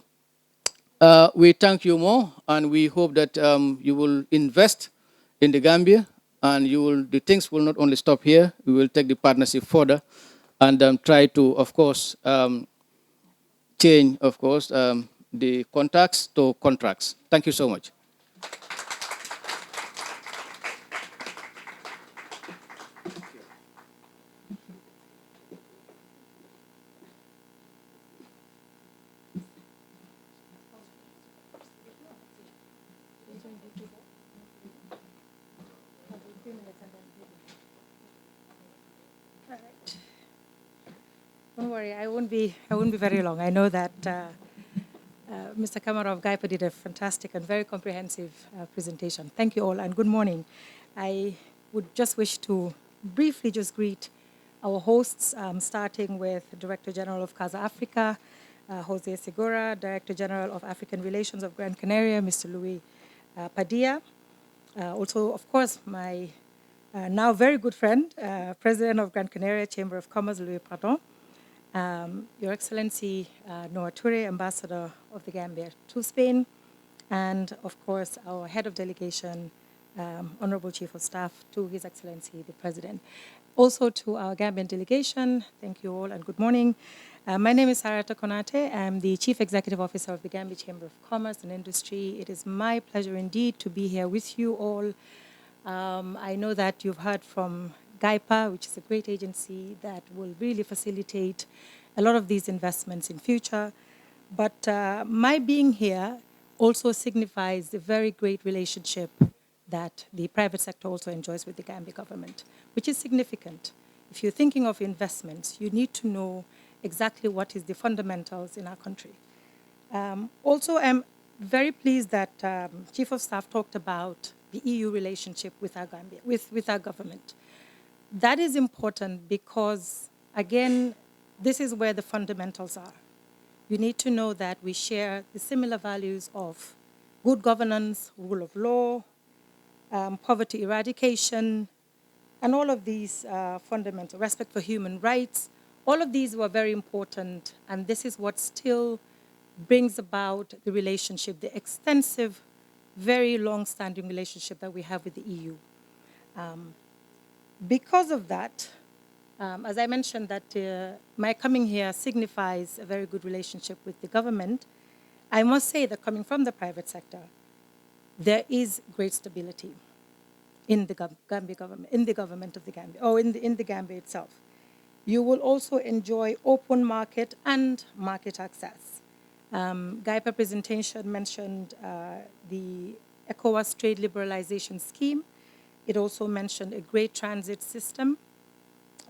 we thank you more, and we hope that you will invest in the Gambia, and the things will not only stop here. We will take the partnership further and try to, of course, change, of course, the contacts to contracts. Thank you so much. Don't worry, I won't be very long. I know that Mr. Kamara of GAIPA did a fantastic and very comprehensive presentation. Thank you all, and good morning. I would just wish to briefly just greet our hosts, starting with Director General of Casa África, José Segura, Director General of African Relations of Gran Canaria, Mr. Luis Padilla. Also, of course, my now very good friend, President of Gran Canaria Chamber of Commerce, Louis Pradon. Your Excellency Noah Touray, Ambassador of the Gambia to Spain, and of course our Head of Delegation, Honorable Chief of Staff to His Excellency the President. Also to our Gambian delegation, thank you all and good morning. My name is Sarata Konate. I'm the Chief Executive Officer of the Gambia Chamber of Commerce and Industry. It is my pleasure indeed to be here with you all. I know that you've heard from GAIPA, which is a great agency that will really facilitate a lot of these investments in future. But my being here also signifies the very great relationship that the private sector also enjoys with the Gambia government, which is significant. If you're thinking of investments, you need to know exactly what is the fundamentals in our country. Also, I'm very pleased that Chief of Staff talked about the EU relationship with our Gambia, with our government. That is important because, again, this is where the fundamentals are. You need to know that we share the similar values of good governance, rule of law, poverty eradication, and all of these fundamental, respect for human rights. All of these were very important, and this is what still brings about the relationship, the extensive, very long-standing relationship that we have with the EU. Because of that, as I mentioned, that my coming here signifies a very good relationship with the government, I must say that coming from the private sector, there is great stability in the Gambia government, in the government of the Gambia, or in the Gambia itself. You will also enjoy open market and market access. GAIPA presentation mentioned the ECOWAS trade liberalization scheme. It also mentioned a great transit system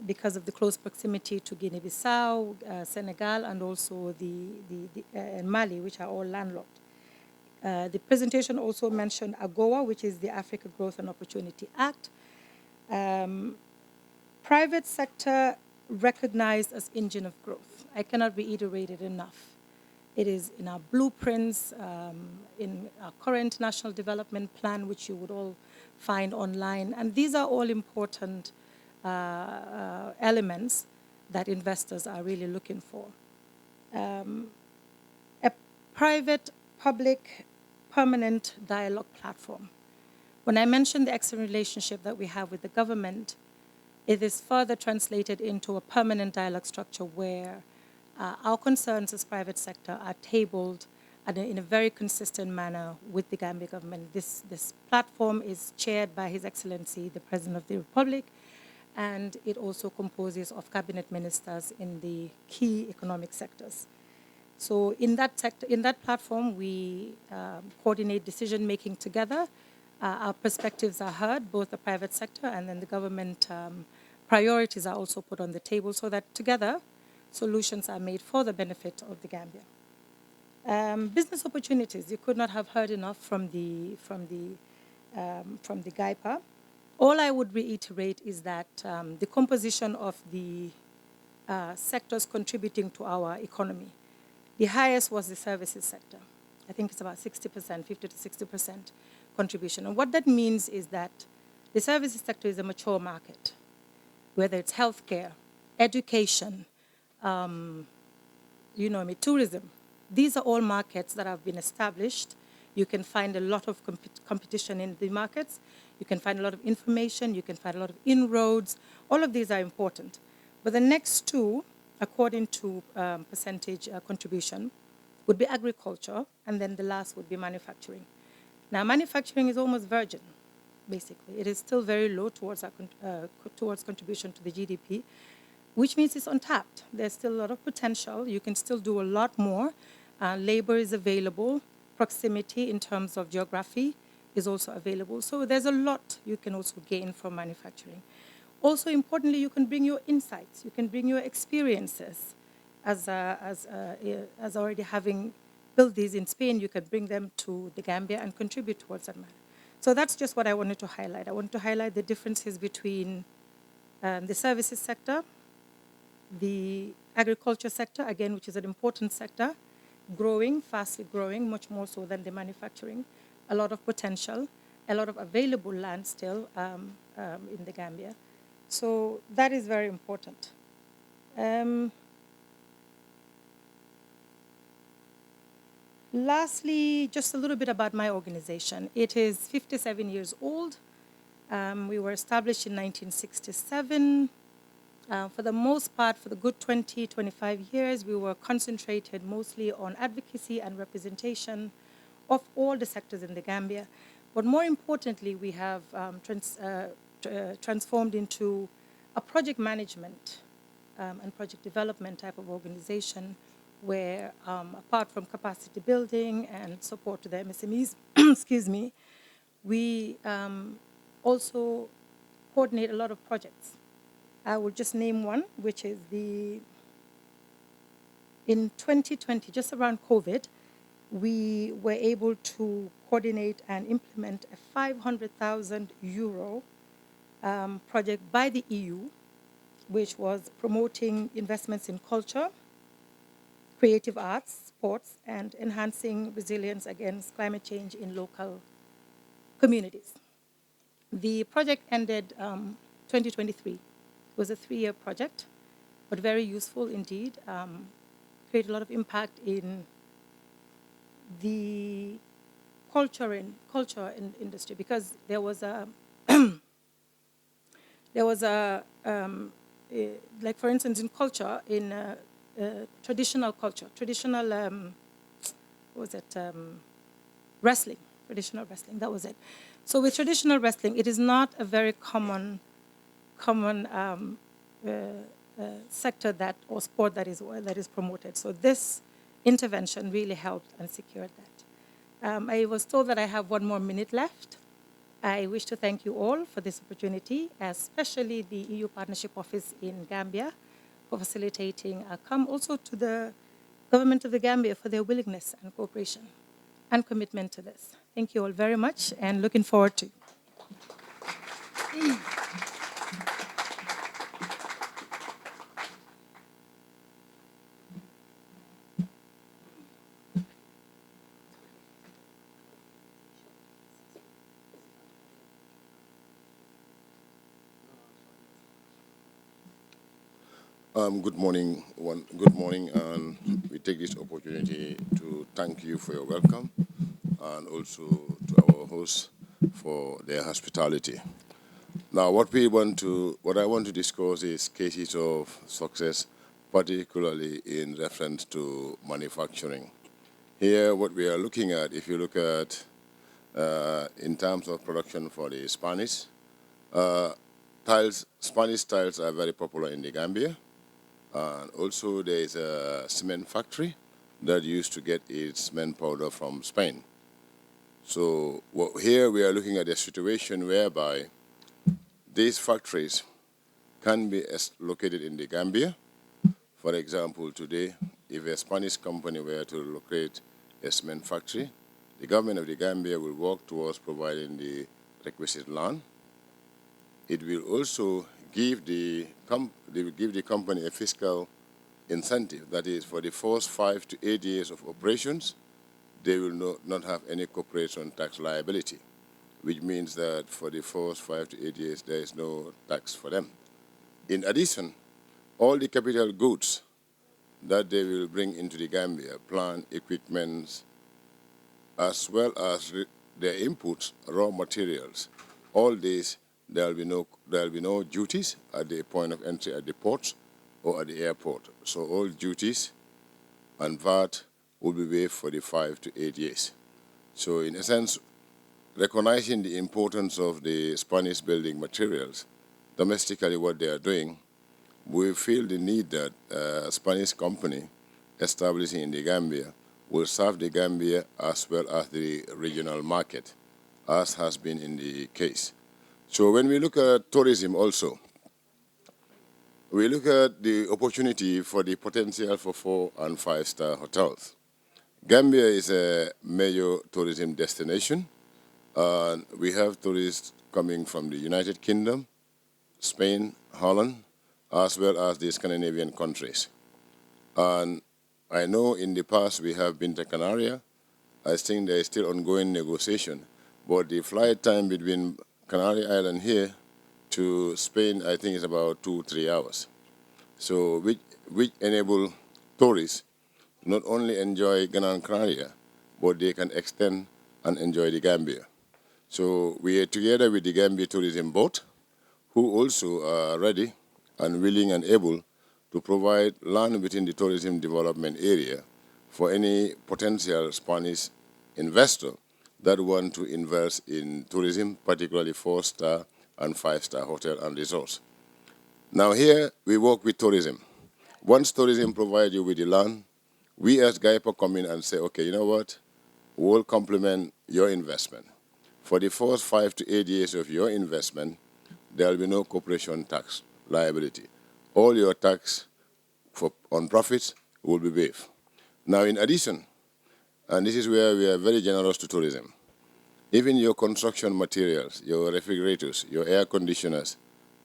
because of the close proximity to Guinea-Bissau, Senegal, and also and Mali, which are all landlocked. The presentation also mentioned AGOA, which is the Africa Growth and Opportunity Act. Private sector recognized as engine of growth. I cannot reiterate it enough. It is in our blueprints, in our current national development plan, which you would all find online. And these are all important elements that investors are really looking for. A private-public permanent dialogue platform. When I mentioned the excellent relationship that we have with the government, it is further translated into a permanent dialogue structure where our concerns as private sector are tabled in a very consistent manner with the Gambia government. This platform is chaired by His Excellency, the President of the Republic, and it also composes of cabinet ministers in the key economic sectors. So in that platform, we coordinate decision-making together. Our perspectives are heard, both the private sector and then the government priorities are also put on the table so that together solutions are made for the benefit of the Gambia. Business opportunities, you could not have heard enough from the GAIPA. All I would reiterate is that the composition of the sectors contributing to our economy, the highest was the services sector. I think it's about 60%, 50 to 60% contribution. And what that means is that the services sector is a mature market, whether it's healthcare, education, tourism. These are all markets that have been established. You can find a lot of competition in the markets. You can find a lot of information. You can find a lot of inroads. All of these are important. But the next two, according to percentage contribution, would be agriculture, and then the last would be manufacturing. Now, manufacturing is almost virgin, basically. It is still very low towards contribution to the GDP, which means it's untapped. There's still a lot of potential. You can still do a lot more. Labor is available. Proximity in terms of geography is also available. So there's a lot you can also gain from manufacturing. Also, importantly, you can bring your insights. You can bring your experiences. As already having built these in Spain, you can bring them to the Gambia and contribute towards that matter. So that's just what I wanted to highlight. I wanted to highlight the differences between the services sector, the agriculture sector, again, which is an important sector, growing, fastly growing, much more so than the manufacturing, a lot of potential, a lot of available land still in the Gambia. So that is very important. Lastly, just a little bit about my organization. It is 57 years old. We were established in 1967. For the most part, for the good 20, 25 years, we were concentrated mostly on advocacy and representation of all the sectors in the Gambia. But more importantly, we have transformed into a project management and project development type of organization where, apart from capacity building and support to the MSMEs, excuse me, we also coordinate a lot of projects. I will just name one, which is in 2020, just around COVID, we were able to coordinate and implement a 500,000 euro project by the EU, which was promoting investments in culture, creative arts, sports, and enhancing resilience against climate change in local communities. The project ended 2023. It was a 3-year project, but very useful indeed. Created a lot of impact in the culture industry because there was a like for instance in culture, in traditional culture, wrestling, traditional wrestling, that was it. So with traditional wrestling, it is not a very common sector or sport that is promoted. So this intervention really helped and secured that. I was told that I have 1 more minute left. I wish to thank you all for this opportunity, especially the EU Partnership Office in Gambia for facilitating. I come also to the government of the Gambia for their willingness and cooperation and commitment to this. Thank you all very much, and looking forward to. Good morning, good morning, and we take this opportunity to thank you for your welcome, and also to our hosts for their hospitality. Now, what I want to discuss is cases of success, particularly in reference to manufacturing. Here, what we are looking at, if you look at in terms of production for the Spanish tiles, Spanish tiles are very popular in the Gambia. And also there is a cement factory that used to get its cement powder from Spain. So here we are looking at a situation whereby these factories can be located in the Gambia. For example, today, if a Spanish company were to locate a cement factory, the government of the Gambia will work towards providing the requisite land. It will also give the company a fiscal incentive. That is, for the first 5 to 8 years of operations, they will not have any corporation tax liability, which means that for the first 5 to 8 years, there is no tax for them. In addition, all the capital goods that they will bring into the Gambia, plant, equipment, as well as their inputs, raw materials, all these, there will be no duties at the point of entry at the ports or at the airport. So all duties and VAT will be waived for the 5 to 8 years. So in a sense, recognizing the importance of the Spanish building materials, domestically what they are doing, we feel the need that a Spanish company establishing in the Gambia will serve the Gambia as well as the regional market, as has been in the case. So when we look at tourism also, we look at the opportunity for the potential for 4- and 5-star hotels. Gambia is a major tourism destination, and we have tourists coming from the United Kingdom, Spain, Holland, as well as the Scandinavian countries. And I know in the past we have been to Canary. I think there is still ongoing negotiation, but the flight time between Canary Island here to Spain, I think, is about 2-3 hours. So which enable tourists to not only enjoy Gran Canaria, but they can extend and enjoy the Gambia. So we are together with the Gambia Tourism Board, who also are ready and willing and able to provide land within the tourism development area for any potential Spanish investor that want to invest in tourism, particularly 4-star and 5-star hotel and resorts. Now here, we work with tourism. Once tourism provides you with the land, we as GAIPA come in and say, okay, you know what, we'll complement your investment. For the first 5 to 8 years of your investment, there will be no corporation tax liability. All your tax on profits will be waived. Now in addition, and this is where we are very generous to tourism, even your construction materials, your refrigerators, your air conditioners,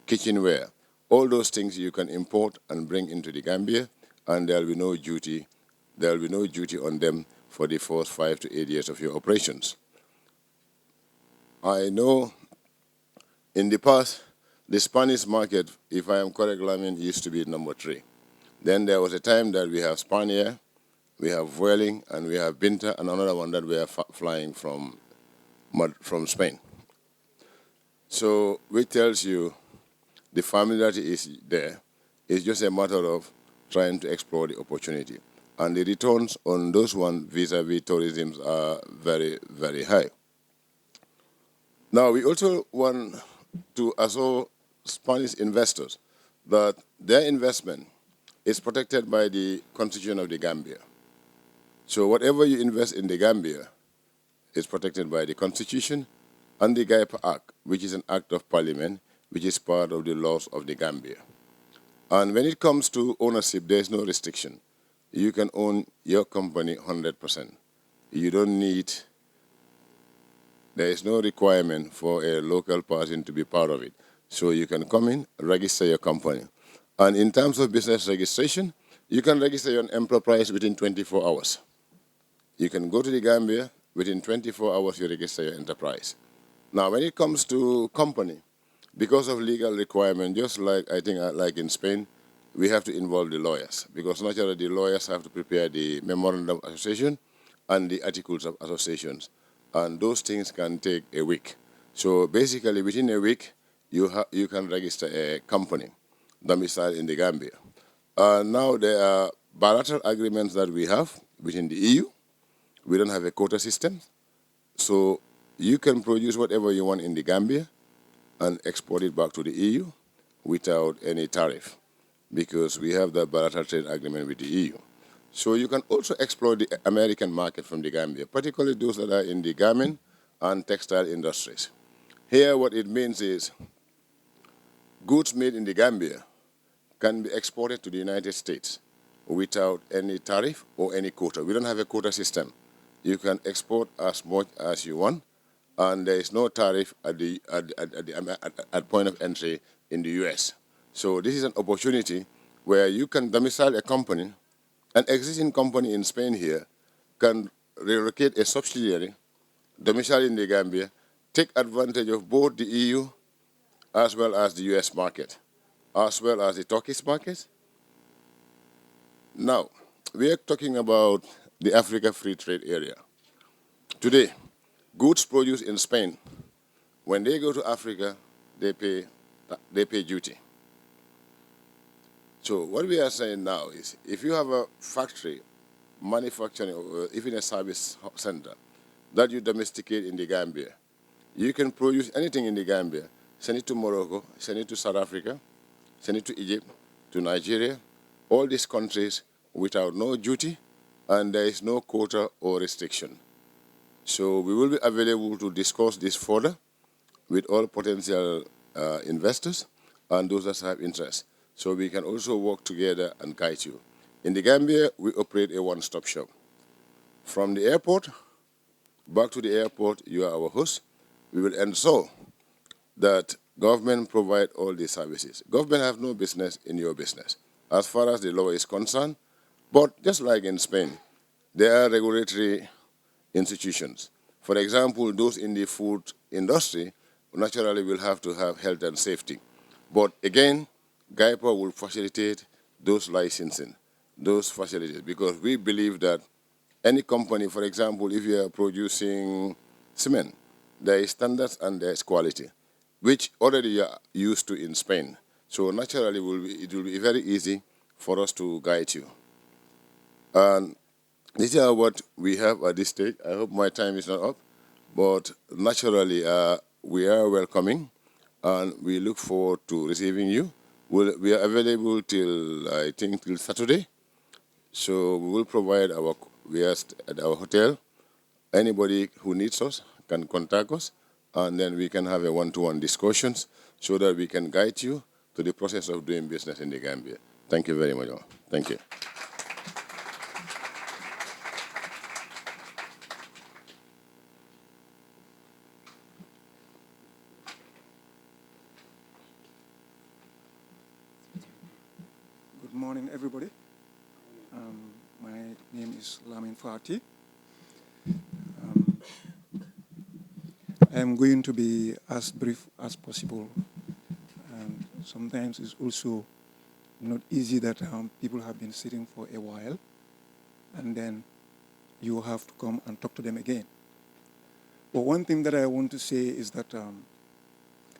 kitchenware, all those things you can import and bring into the Gambia, and there will be no duty. There will be no duty on them for the first 5 to 8 years of your operations. I know in the past, the Spanish market, if I am correct, Lamin, used to be number 3. Then there was a time that we have Spanier, we have Vueling, and we have Binta, and another one that we are flying from Spain. So which tells you the familiarity is there. It's just a matter of trying to explore the opportunity. And the returns on those ones vis-a-vis tourism are very, very high. Now, we also want to assure Spanish investors that their investment is protected by the Constitution of the Gambia. So whatever you invest in the Gambia is protected by the Constitution and the Gaipa Act, which is an act of parliament, which is part of the laws of the Gambia. And when it comes to ownership, there is no restriction. You can own your company 100%. You don't need, there is no requirement for a local person to be part of it. So you can come in, register your company. And in terms of business registration, you can register your enterprise within 24 hours. You can go to the Gambia, within 24 hours you register your enterprise. Now, when it comes to company, because of legal requirement, just like I think like in Spain, we have to involve the lawyers, because naturally the lawyers have to prepare the memorandum of association and the articles of associations, and those things can take a week. So basically, within a week, you can register a company domiciled in the Gambia. Now there are bilateral agreements that we have within the EU. We don't have a quota system, so you can produce whatever you want in the Gambia and export it back to the EU without any tariff, because we have that bilateral trade agreement with the EU. So you can also explore the American market from the Gambia, particularly those that are in the garment and textile industries. Here what it means is goods made in the Gambia can be exported to the United States without any tariff or any quota. We don't have a quota system. You can export as much as you want, and there is no tariff at point of entry in the US. So this is an opportunity where you can domicile a company, an existing company in Spain here can relocate a subsidiary, domicile in the Gambia, take advantage of both the EU as well as the US market, as well as the Turkish market. Now, we are talking about the Africa Free Trade Area. Today, goods produced in Spain, when they go to Africa, they pay duty. So what we are saying now is, if you have a factory, manufacturing, or even a service center that you domesticate in the Gambia, you can produce anything in the Gambia, send it to Morocco, send it to South Africa, send it to Egypt, to Nigeria, all these countries without no duty, and there is no quota or restriction. So we will be available to discuss this further with all potential investors and those that have interest. So we can also work together and guide you. In the Gambia, we operate a one-stop shop. From the airport, back to the airport, you are our host. We will ensure that government provide all these services. Government have no business in your business, as far as the law is concerned. But just like in Spain, there are regulatory institutions. For example, those in the food industry naturally will have to have health and safety. But again, GAIPA will facilitate those licensing, those facilities, because we believe that any company, for example, if you are producing cement, there is standards and there is quality, which already you are used to in Spain. So naturally, it will be very easy for us to guide you. And this is what we have at this stage. I hope my time is not up, but naturally, we are welcoming, and we look forward to receiving you. We are available till, I think, till Saturday. So we will provide we are at our hotel. Anybody who needs us can contact us, and then we can have a one-to-one discussions so that we can guide you to the process of doing business in the Gambia. Thank you very much. Thank you. Good morning, everybody. My name is Lamin Fati. I am going to be as brief as possible. Sometimes it's also not easy that people have been sitting for a while, and then you have to come and talk to them again. But one thing that I want to say is that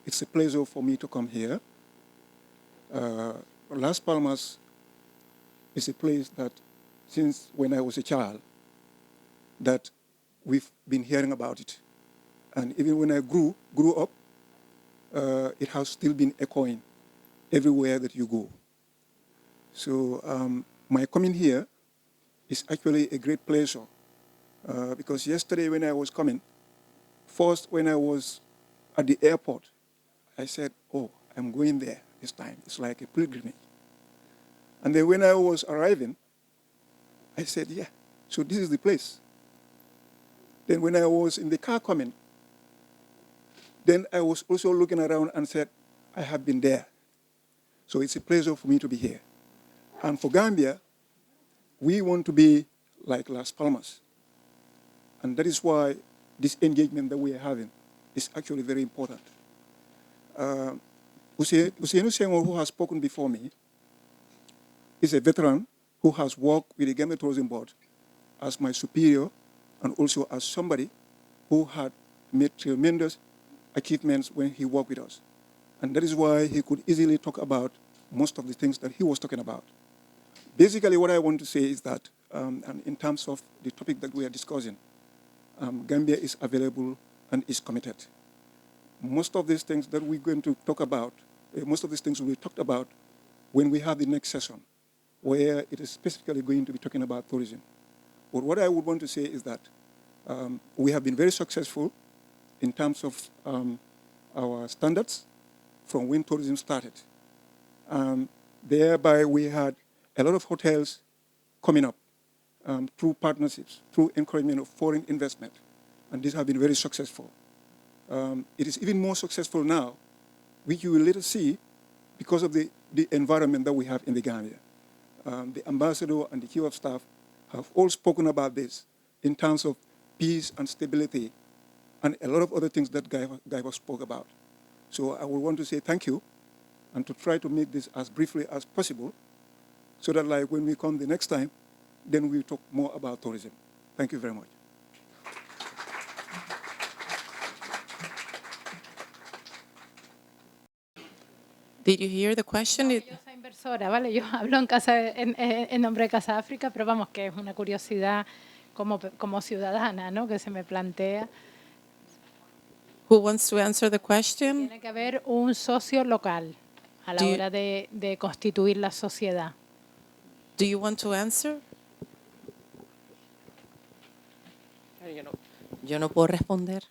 it's a pleasure for me to come here. Las Palmas is a place that, since when I was a child, that we've been hearing about it. And even when I grew up, it has still been echoing everywhere that you go. So my coming here is actually a great pleasure, because yesterday when I was coming, first when I was at the airport, I said, oh, I'm going there this time. It's like a pilgrimage. And then when I was arriving, I said, yeah, so this is the place. Then when I was in the car coming, then I was also looking around and said, I have been there. So it's a pleasure for me to be here. And for Gambia, we want to be like Las Palmas. And that is why this engagement that we are having is actually very important. Usainu Senghor, who has spoken before me, is a veteran who has worked with the Gambia Tourism Board as my superior and also as somebody who had made tremendous achievements when he worked with us. And that is why he could easily talk about most of the things that he was talking about. Basically, what I want to say is that, and in terms of the topic that we are discussing, Gambia is available and is committed. Most of these things that we're going to talk about, most of these things will be talked about when we have the next session, where it is specifically going to be talking about tourism. But what I would want to say is that we have been very successful in terms of our standards from when tourism started. Thereby, we had a lot of hotels coming up through partnerships, through encouragement of foreign investment, and these have been very successful. It is even more successful now, which you will later see because of the environment that we have in the Gambia. The ambassador and the chief of staff have all spoken about this in terms of peace and stability and a lot of other things that Guy spoke about. So I would want to say thank you and to try to make this as briefly as possible so that like when we come the next time, then we'll talk more about tourism. Thank you very much. Did you hear the question? No, yo soy inversora, ¿vale? Yo hablo en nombre de Casa África, pero vamos, que es una curiosidad como ciudadana, ¿no? Que se me plantea. Who wants to answer the question? Tiene que haber un socio local a la hora de constituir la sociedad. Do you want to answer? Yo no puedo responder.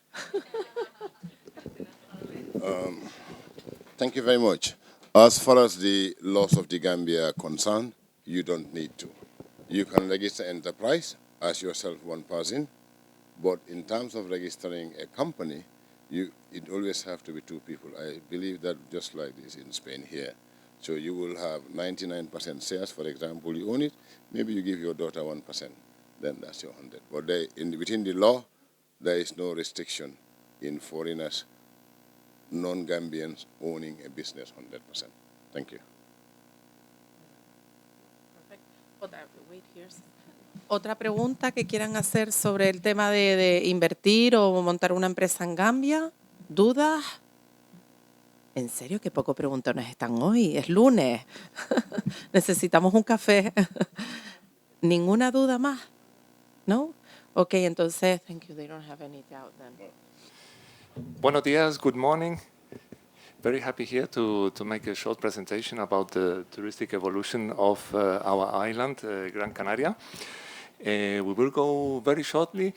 Thank you very much. As far as the laws of the Gambia are concerned, you don't need to. You can register enterprise as yourself one person, but in terms of registering a company, it always have to be two people. I believe that just like this in Spain here. So you will have 99% shares, for example, you own it, maybe you give your daughter 1%, then that's your 100. But within the law, there is no restriction in foreigners, non-Gambians owning a business 100%. Thank you. Otra pregunta que quieran hacer sobre el tema de invertir o montar una empresa en Gambia. ¿Dudas? ¿En serio? Qué poco preguntones están hoy. Es lunes. Necesitamos un café. ¿Ninguna duda más? ¿No? Ok, entonces, thank you. They don't have any doubt then. Buenos días, good morning. Very happy here to make a short presentation about the touristic evolution of our island, Gran Canaria. We will go very shortly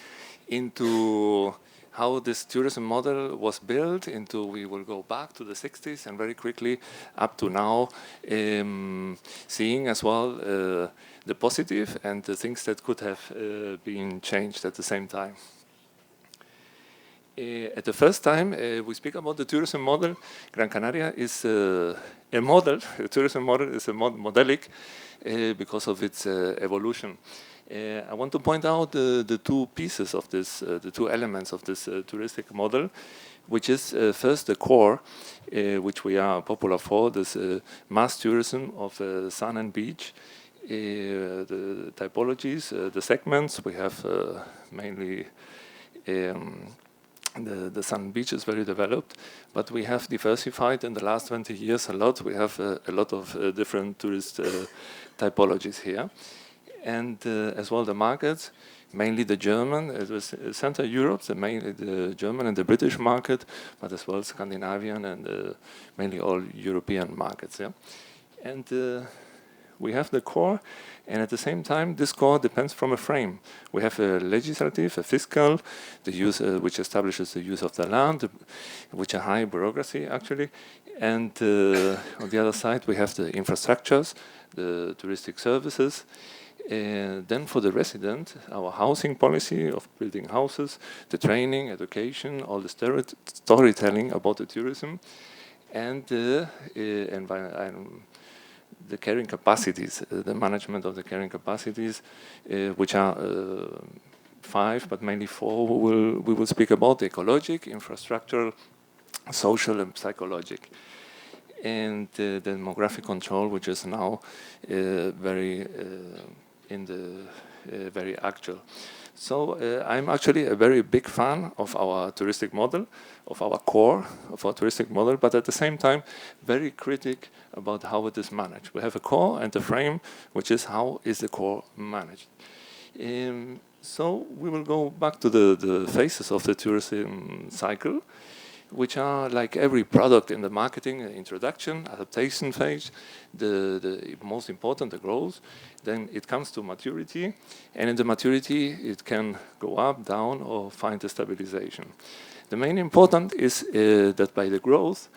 into how this tourism model was built, we will go back to the 60s and very quickly up to now, seeing as well the positive and the things that could have been changed at the same time. At the first time we speak about the tourism model, Gran Canaria is a model. The tourism model is a modelic because of its evolution. I want to point out the two pieces of this, the two elements of this touristic model, which is first the core, which we are popular for, this mass tourism of sun and beach, the typologies, the segments. We have mainly the sun beach is very developed, but we have diversified in the last 20 years a lot. We have a lot of different tourist typologies here. And as well the markets, mainly the German, it was Central Europe, mainly the German and the British market, but as well Scandinavian and mainly all European markets. Yeah? And we have the core, and at the same time, this core depends from a frame. We have a legislative, a fiscal, the use, which establishes the use of the land, which are high bureaucracy actually, and on the other side, we have the infrastructures, the touristic services. Then for the resident, our housing policy of building houses, the training, education, all the storytelling about the tourism, and the carrying capacities, the management of the carrying capacities, which are 5, but mainly 4 we will speak about: the ecologic, infrastructural, social, and psychological. And the demographic control, which is now very very actual. So I'm actually a very big fan of our touristic model, of our core, of our touristic model, but at the same time, very critic about how it is managed. We have a core and a frame, which is how is the core managed. So we will go back to the phases of the tourism cycle, which are like every product in the marketing: introduction, adaptation phase, the most important, the growth. Then it comes to maturity, and in the maturity it can go up, down, or find a stabilization. The main important is that by the growth,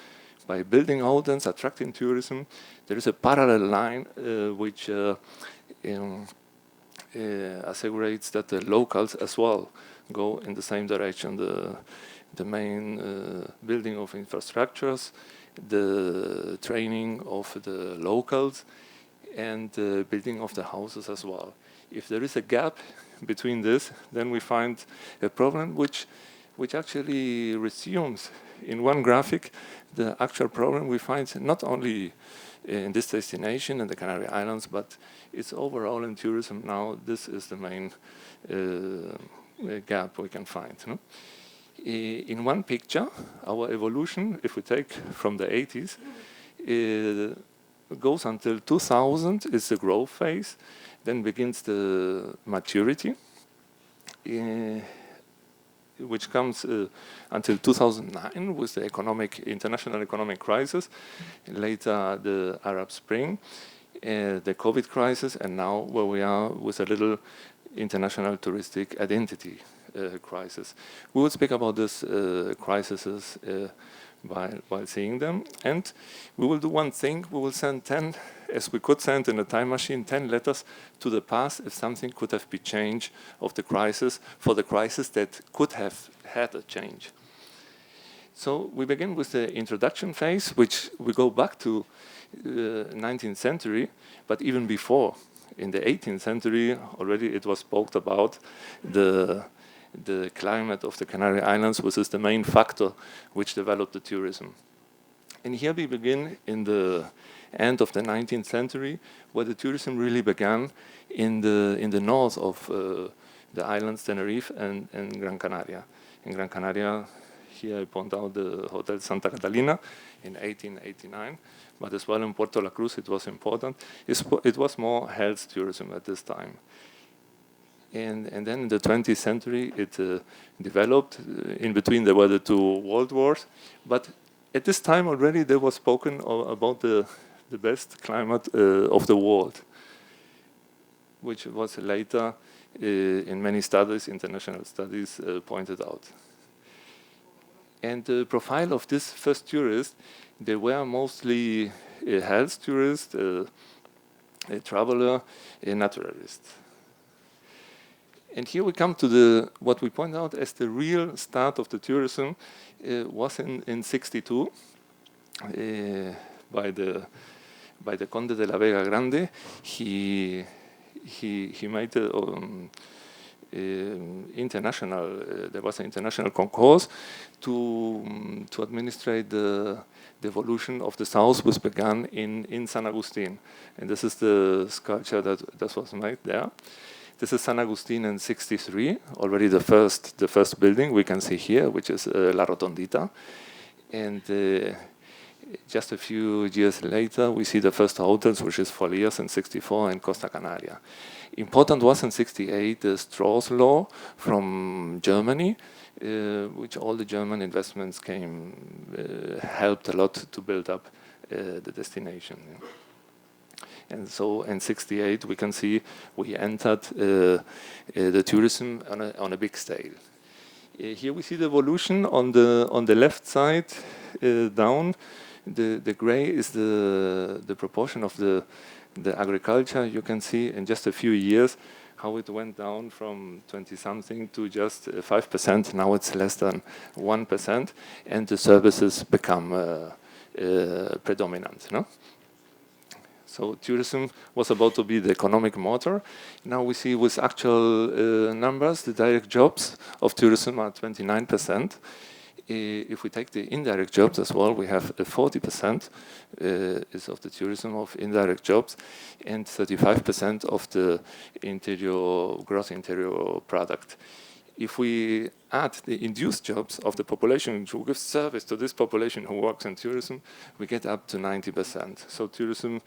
by building audience, attracting tourism, there is a parallel line which assegurates that the locals as well go in the same direction. The main building of infrastructures, the training of the locals, and the building of the houses as well. If there is a gap between this, then we find a problem which actually resumes in one graphic the actual problem we find not only in this destination and the Canary Islands, but it's overall in tourism now. This is the main gap we can find. No? In one picture, our evolution, if we take from the 80s, goes until 2000, is the growth phase, then begins the maturity, which comes until 2009 with the international economic crisis, later the Arab Spring, the COVID crisis, and now where we are with a little international touristic identity crisis. We will speak about these crises while seeing them, and we will do one thing: we will send 10, as we could send in a time machine, 10 letters to the past if something could have been changed of the crisis for the crisis that could have had a change. So we begin with the introduction phase, which we go back to 19th century, but even before. In the 18th century, already it was spoke about the climate of the Canary Islands, which is the main factor which developed the tourism. And here we begin in the end of the 19th century, where the tourism really began in the north of the islands, Tenerife and Gran Canaria. In Gran Canaria, here I point out the Hotel Santa Catalina in 1889, but as well in Puerto La Cruz it was important. It was more health tourism at this time. And then in the 20th century it developed. In between there were the 2 world wars, but at this time already there was spoken about the best climate of the world, which was later in many studies, international studies, pointed out. And the profile of this first tourist, they were mostly a health tourist, a traveler, a naturalist. And here we come to what we point out as the real start of the tourism was in 62 by the Conde de la Vega Grande. He made international. There was an international concourse to administrate the evolution of the south, which began in San Agustin, and this is the sculpture that was made there. This is San Agustin in 63, already the first building we can see here, which is La Rotondita. And just a few years later, we see the first hotels, which is Folias in 64 and Costa Canaria. Important was in 68 the Strauss Law from Germany, which all the German investments helped a lot to build up the destination. And so in '68, we can see we entered the tourism on a big scale. Here we see the evolution on the left side down. The gray is the proportion of the agriculture. You can see in just a few years how it went down from 20-something to just 5%. Now it's less than 1%, and the services become predominant. No? So tourism was about to be the economic motor. Now we see with actual numbers, the direct jobs of tourism are 29%. If we take the indirect jobs as well, we have 40% is of the tourism of indirect jobs, and 35% of the gross interior product. If we add the induced jobs of the population who gives service to this population who works in tourism, we get up to 90%. So tourism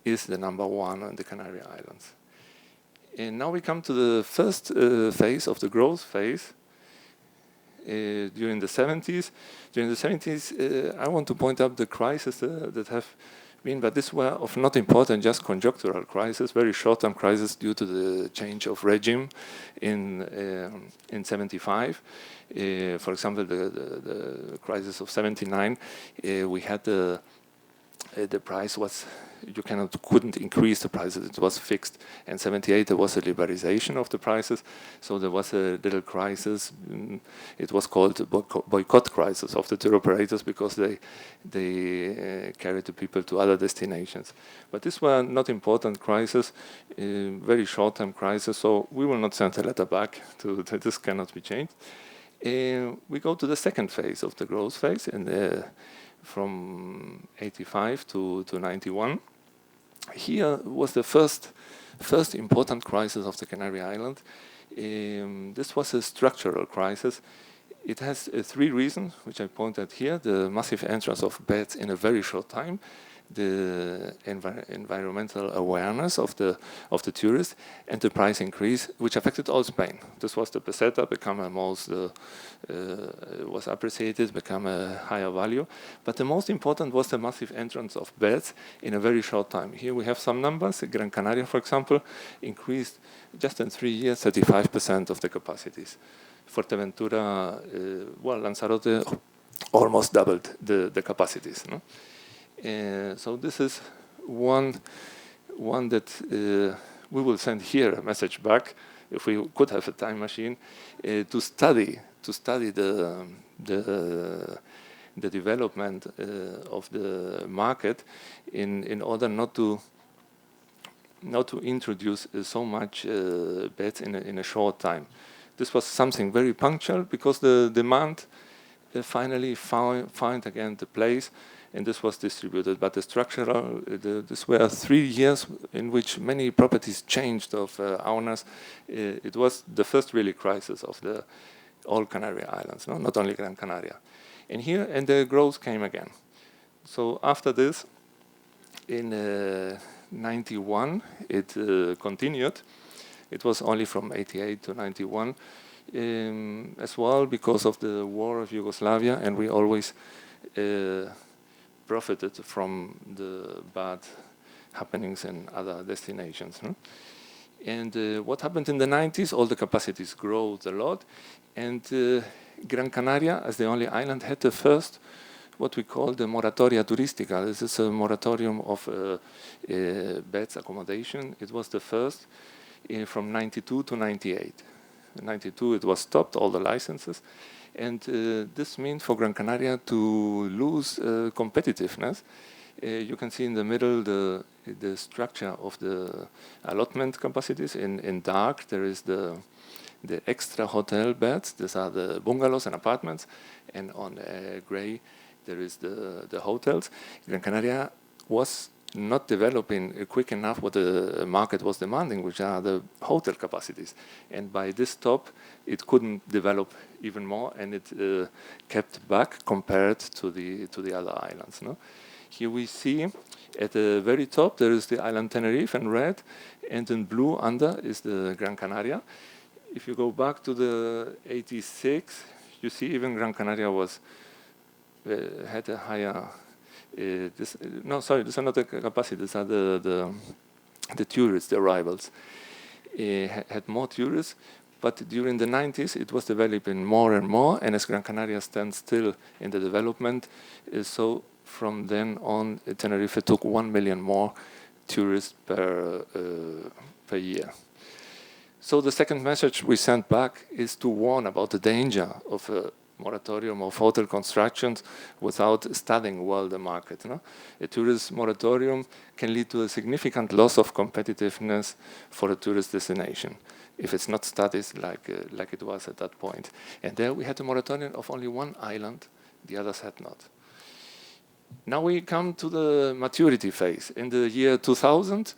is the #1 on the Canary Islands. And now we come to the first phase of the growth phase. During the 70s. During the 70s, I want to point out the crises that have been, but this were of not important, just conjunctural crisis, very short-term crisis due to the change of regime in '75. For example, the crisis of '79, we had the price was, you couldn't increase the prices, it was fixed. In '78 there was a liberalization of the prices, so there was a little crisis. It was called the boycott crisis of the tour operators because they carried the people to other destinations. But these were not important crises, very short-term crisis, so we will not send a letter back to this cannot be changed. We go to the second phase of the growth phase, and from '85 to '91. Here was the first important crisis of the Canary Islands. This was a structural crisis. It has 3 reasons, which I pointed here: the massive entrance of beds in a very short time, the environmental awareness of the tourists, and the price increase, which affected all Spain. This was the peseta, become a most was appreciated, become a higher value. But the most important was the massive entrance of beds in a very short time. Here we have some numbers. Gran Canaria, for example, increased just in 3 years 35% of the capacities. Fuerteventura, Lanzarote almost doubled the capacities. No? So this is one that we will send here a message back, if we could have a time machine, to study the development of the market in order not to introduce so much beds in a short time. This was something very punctual because the demand finally found again the place, and this was distributed. But the structural, this were 3 years in which many properties changed of owners. It was the first really crisis of all Canary Islands, no? Not only Gran Canaria. And the growth came again. So after this, in '91, it continued. It was only from '88 to '91, as well because of the war of Yugoslavia, and we always profited from the bad happenings in other destinations. No? And what happened in the 90s, all the capacities grew a lot, and Gran Canaria, as the only island, had the first, what we call the moratoria turística. This is a moratorium of beds accommodation. It was the first from '92 to '98. In '92 it was stopped, all the licenses. And this means for Gran Canaria to lose competitiveness. You can see in the middle the structure of the allotment capacities. In dark there is the extra hotel beds. These are the bungalows and apartments. And on gray there is the hotels. Gran Canaria was not developing quick enough what the market was demanding, which are the hotel capacities. And by this stop, it couldn't develop even more, and it kept back compared to the other islands. No? Here we see at the very top there is the island Tenerife in red, and in blue under is the Gran Canaria. If you go back to the '86, you see even Gran Canaria had a higher these are not the capacity. These are the tourists, the arrivals. Had more tourists, but during the 90s it was developing more and more, and as Gran Canaria stands still in the development, so from then on Tenerife took 1 million more tourists per year. So the second message we sent back is to warn about the danger of a moratorium of hotel constructions without studying well the market. No? A tourist moratorium can lead to a significant loss of competitiveness for a tourist destination if it's not studied like it was at that point. And there we had a moratorium of only one island, the others had not. Now we come to the maturity phase. In the year 2000,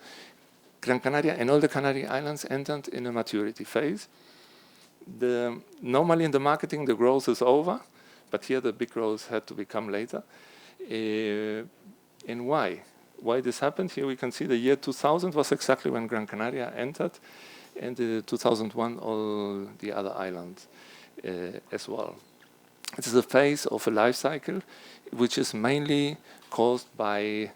Gran Canaria and all the Canary Islands entered in a maturity phase. Normally in the marketing, the growth is over, but here the big growth had to become later. And why? Why this happened? Here we can see the year 2000 was exactly when Gran Canaria entered, and 2001 all the other islands as well. It is a phase of a life cycle which is mainly caused by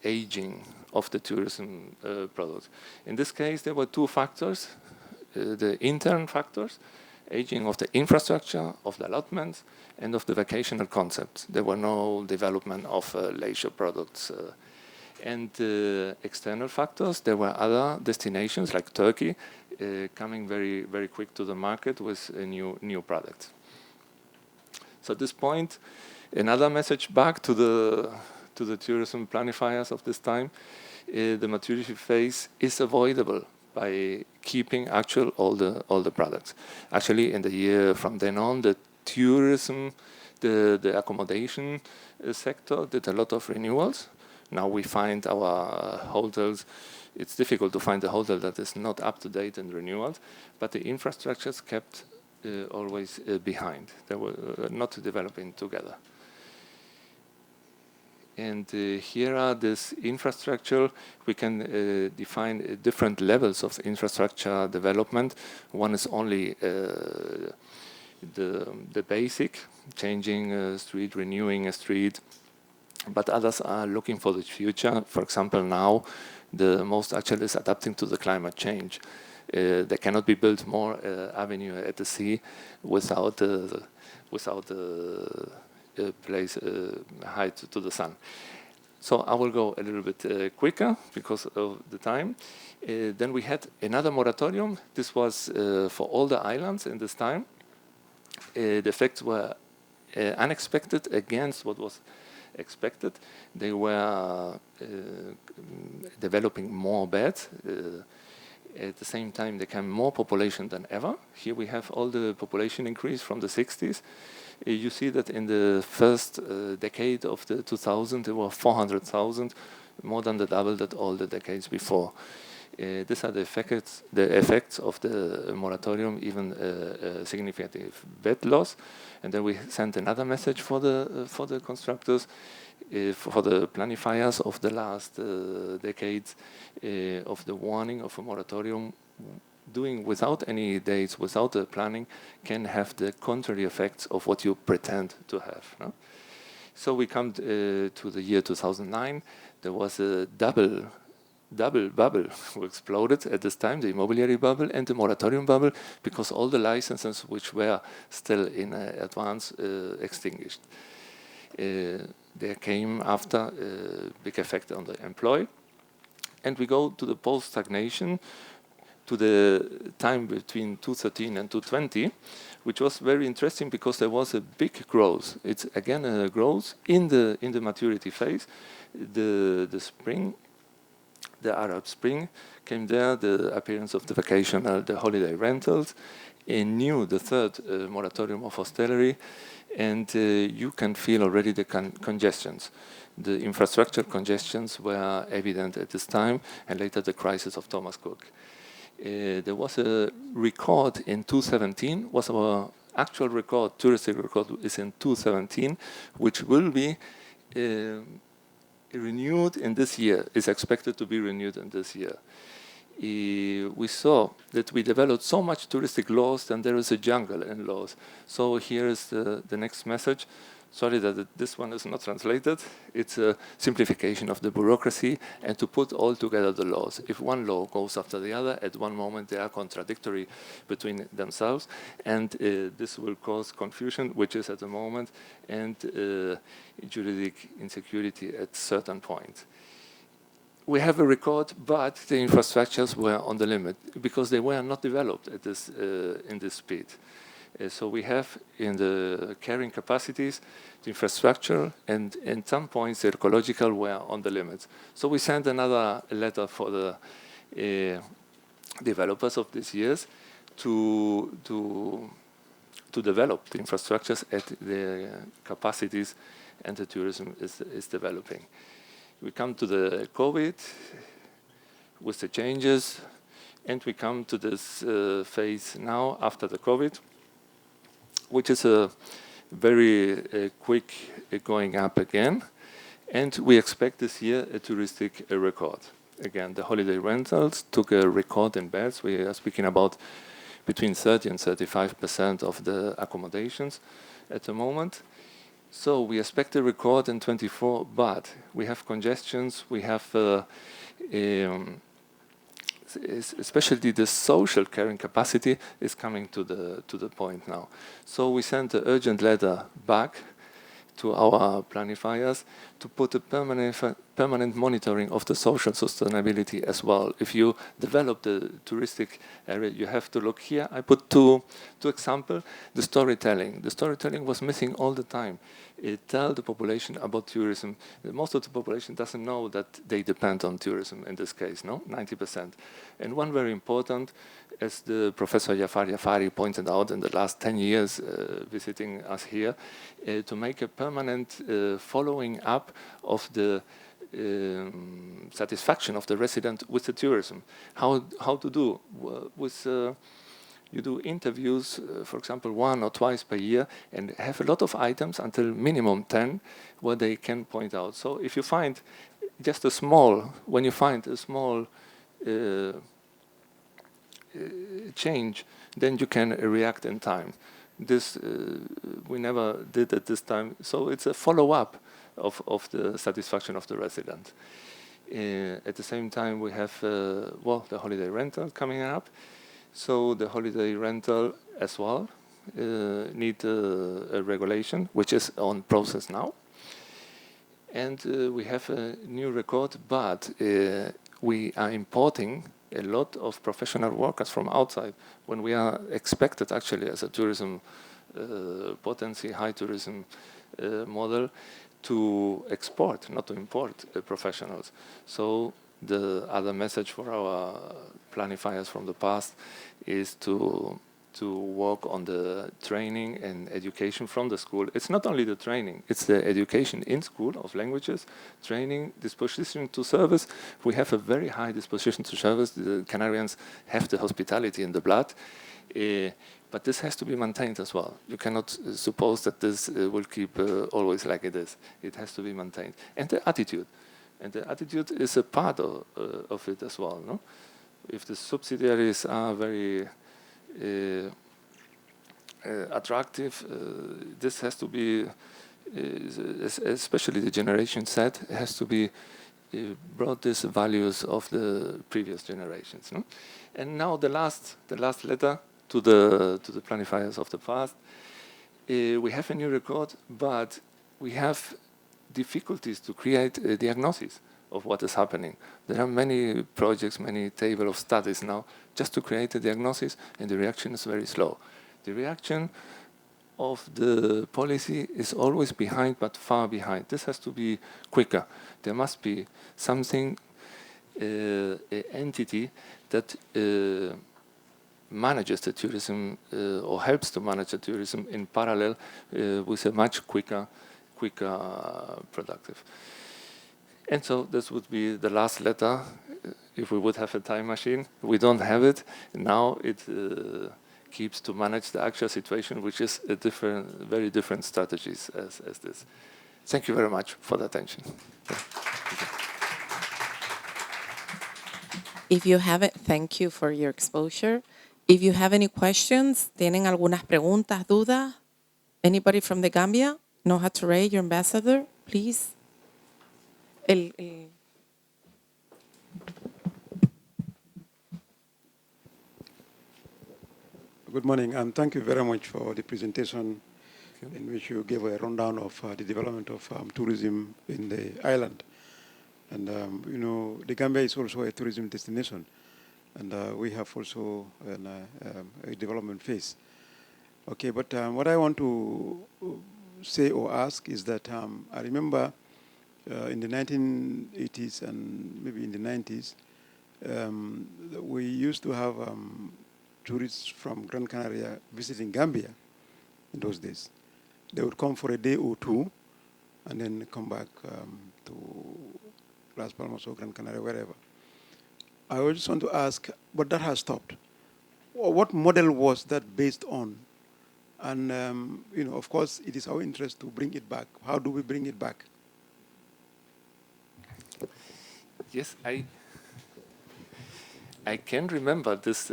aging of the tourism product. In this case, there were two factors. The intern factors, aging of the infrastructure, of the allotments, and of the vacational concept. There were no development of leisure products. And external factors, there were other destinations like Turkey coming very, very quick to the market with new products. So at this point, another message back to the tourism planifiers of this time, the maturity phase is avoidable by keeping all the products. Actually, in the year from then on, the tourism, the accommodation sector did a lot of renewals. Now we find our hotels, it's difficult to find a hotel that is not up to date in renewals, but the infrastructures kept always behind. They were not developing together. And here are this infrastructure. We can define different levels of infrastructure development. One is only the basic, changing a street, renewing a street. But others are looking for the future. For example, now the most actual is adapting to the climate change. There cannot be built more avenue at the sea without place height to the sun. So I will go a little bit quicker because of the time. Then we had another moratorium. This was for all the islands in this time. The effects were unexpected against what was expected. They were developing more beds. At the same time, there came more population than ever. Here we have all the population increase from the 60s. You see that in the first decade of the 2000, there were 400,000, more than the double that all the decades before. These are the effects of the moratorium, even significant bed loss. And then we sent another message for the constructors, for the planifiers of the last decades, of the warning of a moratorium. Doing without any dates, without the planning, can have the contrary effects of what you pretend to have. No? So we come to the year 2009. There was a double bubble who exploded at this time, the immobiliary bubble and the moratorium bubble, because all the licenses which were still in advance extinguished. There came after a big effect on the employee. And we go to the post-stagnation, to the time between 2013 and 2020, which was very interesting because there was a big growth. It's again a growth in the maturity phase. The spring, the Arab Spring came there, the appearance of the vacation, the holiday rentals, the third moratorium of hostelry, and you can feel already the congestions. The infrastructure congestions were evident at this time, and later the crisis of Thomas Cook. There was a record in 2017, was our actual record, touristic record is in 2017, which will be renewed in this year, is expected to be renewed in this year. We saw that we developed so much touristic laws, and there is a jungle in laws. So here is the next message Sorry that this one is not translated. It's a simplification of the bureaucracy and to put all together the laws. If one law goes after the other, at one moment they are contradictory between themselves, and this will cause confusion, which is at the moment, and juridic insecurity at certain point. We have a record, but the infrastructures were on the limit because they were not developed at this, in this speed. So we have in the carrying capacities, the infrastructure, and in some points the ecological were on the limits. So we sent another letter for the developers of these years to develop the infrastructures at the capacities, and the tourism is developing. We come to the COVID with the changes, and we come to this phase now after the COVID, which is a very quick going up again. And we expect this year a touristic record. Again, the holiday rentals took a record in beds. We are speaking about between 30 and 35% of the accommodations at the moment. So we expect a record in 24, but we have congestions, we have especially the social carrying capacity is coming to the point now. So we sent an urgent letter back to our planifiers to put a permanent monitoring of the social sustainability as well. If you develop the touristic area, you have to look here. I put two examples. The storytelling. The storytelling was missing all the time. It tells the population about tourism. Most of the population doesn't know that they depend on tourism in this case, no? 90%. And one very important, as the Professor Jafari pointed out in the last 10 years visiting us here, to make a permanent following up of the satisfaction of the resident with the tourism. How to do with you do interviews, for example, 1 or twice per year, and have a lot of items until minimum 10 where they can point out. So if you find just a small, when you find a small change, then you can react in time. This we never did at this time. So it's a follow-up of the satisfaction of the resident. At the same time, we have well, the holiday rental coming up. So the holiday rental as well need a regulation, which is on process now. And we have a new record, but we are importing a lot of professional workers from outside when we are expected actually as a tourism potency, high tourism model to export, not to import professionals. So the other message for our planifiers from the past is to work on the training and education from the school. It's not only the training, it's the education in school of languages, training, disposition to service. We have a very high disposition to service. The Canarians have the hospitality in the blood, but this has to be maintained as well. You cannot suppose that this will keep always like it is. It has to be maintained. And the attitude. And the attitude is a part of it as well. No? If the subsidiaries are very attractive, this has to be, especially the Generation Z, has to be brought these values of the previous generations. No? And now the last letter to the planifiers of the past. We have a new record, but we have difficulties to create a diagnosis of what is happening. There are many projects, many table of studies now, just to create a diagnosis, and the reaction is very slow. The reaction of the policy is always behind, but far behind. This has to be quicker. There must be something, an entity that manages the tourism or helps to manage the tourism in parallel with a much quicker productive. And so this would be the last letter if we would have a time machine. We don't have it. Now it keeps to manage the actual situation, which is a very different strategies as this. Thank you very much for the attention. If you haven't, thank you for your exposure. If you have any questions, ¿tienen algunas preguntas, dudas? Anybody from the Gambia? Noha Touray, your ambassador, please. Good morning, and thank you very much for the presentation in which you gave a rundown of the development of tourism in the island. And, you know, the Gambia is also a tourism destination, and we have also a development phase. Okay, but what I want to say or ask is that I remember in the 1980s and maybe in the 90s, we used to have tourists from Gran Canaria visiting Gambia in those days. They would come for a day or two and then come back to Las Palmas or Gran Canaria, wherever. I just want to ask, but that has stopped. What model was that based on? And, you know, of course, it is our interest to bring it back. How do we bring it back? Yes, I can remember this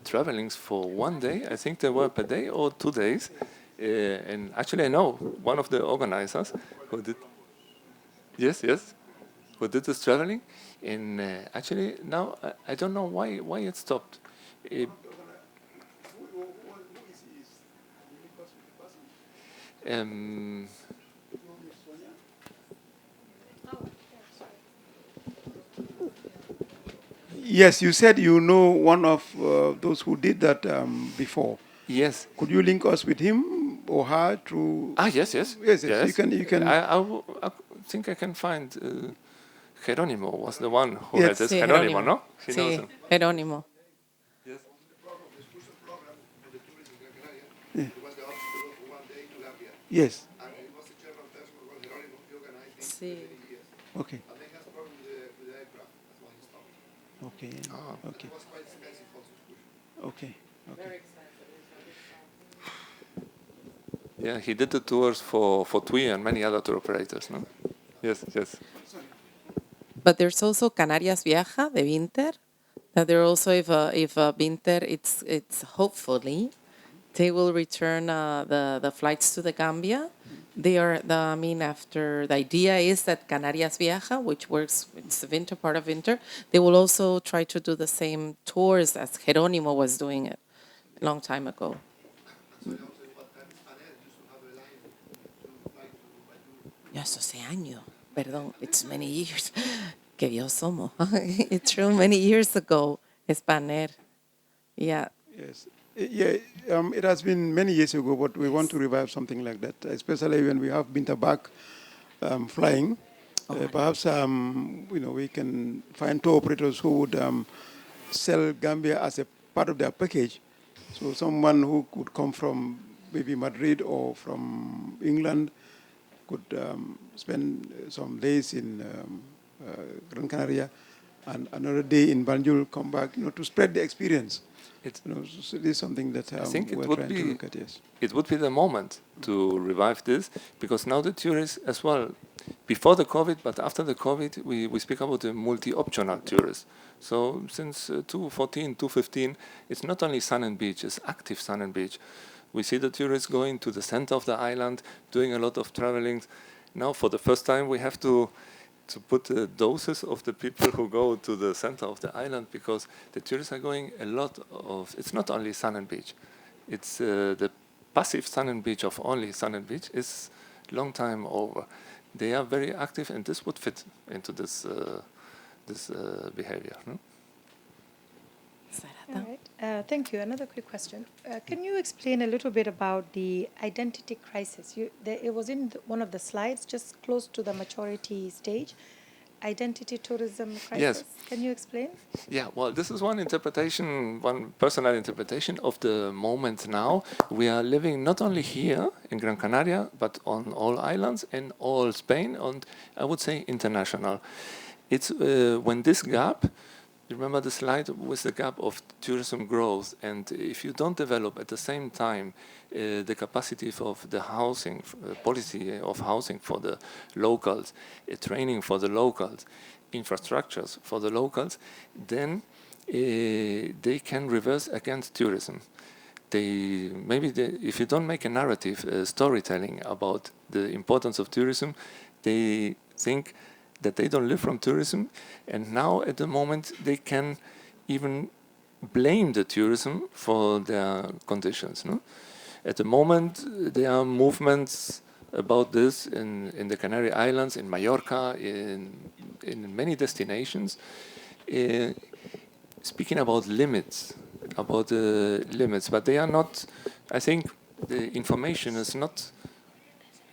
travelings for one day. I think they were per day or 2 days. And actually, I know one of the organizers who did. Yes, who did this traveling. And actually, now I don't know why it stopped. Yes, you said you know one of those who did that before. Yes. Could you link us with him or her through? Yes. Yes. You can. I think I can find. Jerónimo was the one who had this. Jerónimo, no? She knows him. Jerónimo. Yes. Yes. Sí. Okay. Okay. Okay. Okay. Okay. Yeah, he did the tours for TUI and many other tour operators, no? Yes. But there's also Canarias Viaja de Winter. That there also, if winter, it's hopefully they will return the flights to the Gambia. They are after the idea is that Canarias Viaja, which works, it's the winter part of winter, they will also try to do the same tours as Jerónimo was doing it a long time ago. Yes, hace años. Perdón, it's many years. Que Dios somos. It's true, many years ago, Spanair. Yeah. Yes. Yeah, it has been many years ago, but we want to revive something like that, especially when we have Binta back flying. Perhaps we can find tour operators who would sell Gambia as a part of their package. So someone who could come from maybe Madrid or from England could spend some days in Gran Canaria and another day in Banjul, come back, to spread the experience. So this is something that I think we're trying to look at, yes. It would be the moment to revive this, because now the tourists as well, before the COVID, but after the COVID, we speak about the multi-optional tourists. So since 2014, 2015, it's not only sun and beach, it's active sun and beach. We see the tourists going to the center of the island, doing a lot of traveling. Now, for the first time, we have to put the doses of the people who go to the center of the island, because the tourists are going a lot of, it's not only sun and beach. It's the passive sun and beach of only sun and beach is long time over. They are very active, and this would fit into this behavior. No? All right. Thank you. Another quick question. Can you explain a little bit about the identity crisis? It was in one of the slides, just close to the maturity stage. Identity tourism crisis. Yes. Can you explain? Yeah, well, this is one interpretation, one personal interpretation of the moment now. We are living not only here in Gran Canaria, but on all islands and all Spain, and I would say international. It's when this gap, you remember the slide with the gap of tourism growth, and if you don't develop at the same time the capacity of the housing, policy of housing for the locals, training for the locals, infrastructures for the locals, then they can reverse against tourism. if you don't make a narrative storytelling about the importance of tourism, they think that they don't live from tourism, and now at the moment they can even blame the tourism for their conditions. No? At the moment there are movements about this in the Canary Islands, in Mallorca, in many destinations, speaking about limits, but they are not, I think the information is not,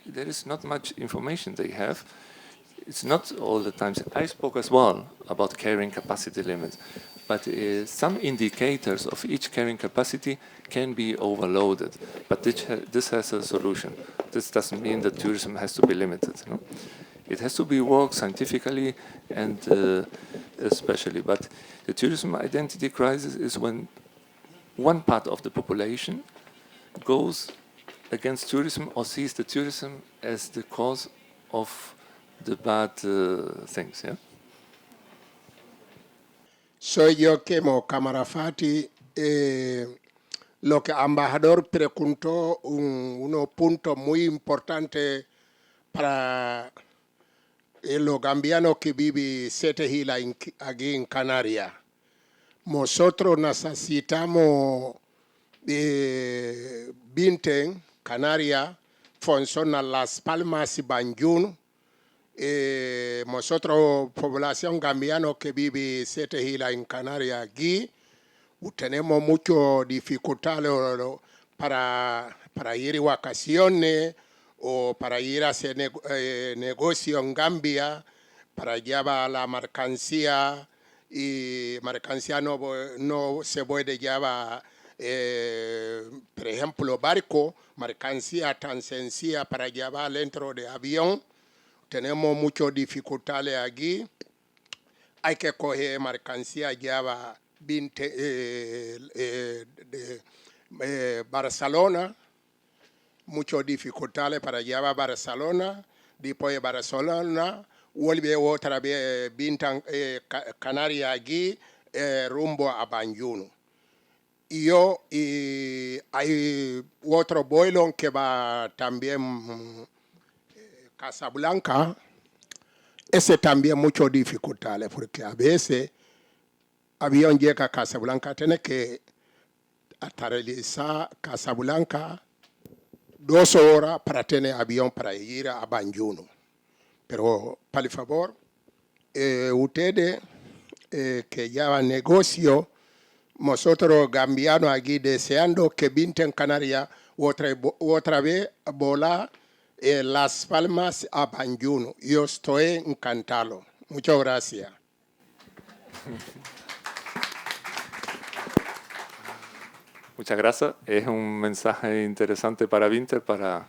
there is not much information they have. It's not all the time. I spoke as well about carrying capacity limits, but some indicators of each carrying capacity can be overloaded, but this has a solution. This doesn't mean that tourism has to be limited. No? It has to be worked scientifically and especially, but the tourism identity crisis is when one part of the population goes against tourism or sees the tourism as the cause of the bad things. Yeah? Soy yo Kemo Camarafati. Lo que embajador preguntó unos puntos muy importantes para los gambianos que viven 7 islas aquí en Canarias. Nosotros necesitamos 20 Canarias, funcionan Las Palmas y Banjul. Nosotros, población gambiana que vive 7 islas en Canarias aquí, tenemos muchas dificultades para ir a vacaciones o para ir a hacer negocio en Gambia, para llevar la mercancía, y mercancía no se puede llevar, por ejemplo, barco, mercancía tan sencilla para llevar dentro de avión. Tenemos muchas dificultades aquí. Hay que coger mercancía, lleva 20 de Barcelona, muchas dificultades para llevar a Barcelona, después de Barcelona, vuelve otra vez 20 Canarias aquí, rumbo a Banjul. Y hay otro vuelo que va también Casablanca. Ese también muchas dificultades, porque a veces avión llega a Casablanca, tiene que aterrizar Casablanca 2 horas para tener avión para ir a Banjul. Pero, por favor, ustedes que llevan negocio, nosotros gambianos aquí deseando que 20 en Canarias otra vez volar Las Palmas a Banjul. Yo estoy encantado. Muchas gracias. Muchas gracias. Es un mensaje interesante para Winter para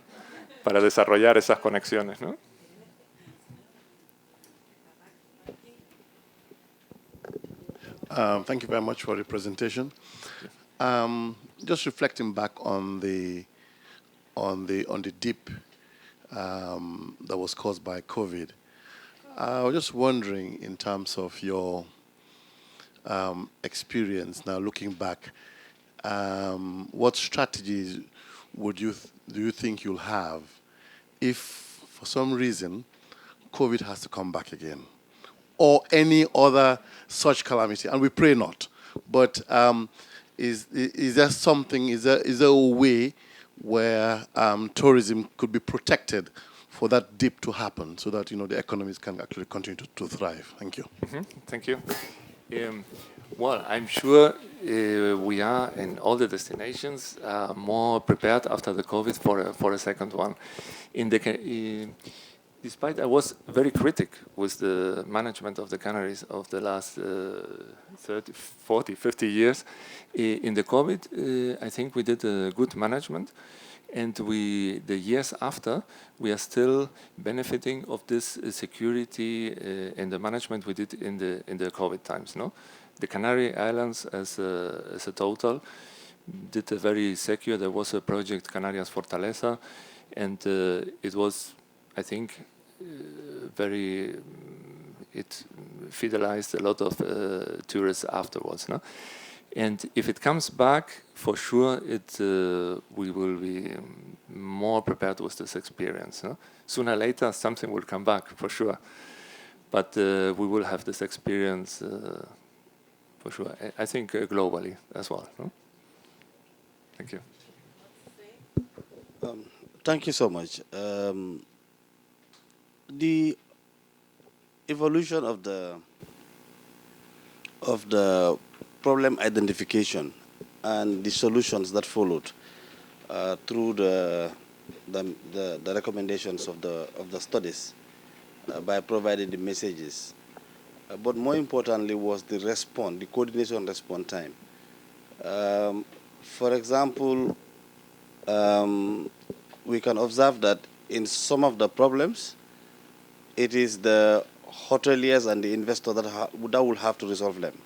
desarrollar esas conexiones, ¿no? Thank you very much for the presentation. Just reflecting back on the dip that was caused by COVID, I was just wondering, in terms of your experience now, looking back, what strategies do you think you'll have if, for some reason, COVID has to come back again, or any other such calamity? And we pray not. But is there something? Is there a way where tourism could be protected for that dip to happen, so that the economies can actually continue to thrive? Thank you. Mm-hmm. Thank you. Well, I'm sure we are in all the destinations more prepared after the COVID for a second one. Despite I was very critic with the management of the Canaries of the last 30, 40, 50 years, in the COVID, I think we did a good management. And the years after, we are still benefiting of this security and the management we did in the COVID times. No, the Canary Islands as a total did a very secure. There was a project Canarias Fortaleza, and it was, I think, it fidelized a lot of tourists afterwards. No? And if it comes back, for sure, we will be more prepared with this experience. Huh? Sooner or later, something will come back, for sure. But we will have this experience, for sure, I think globally as well. Huh? Thank you. Thank you so much. The evolution of the problem identification and the solutions that followed through the recommendations of the studies by providing the messages. But more importantly was the response, the coordination response time. For example, we can observe that in some of the problems, it is the hoteliers and the investor that will have to resolve them.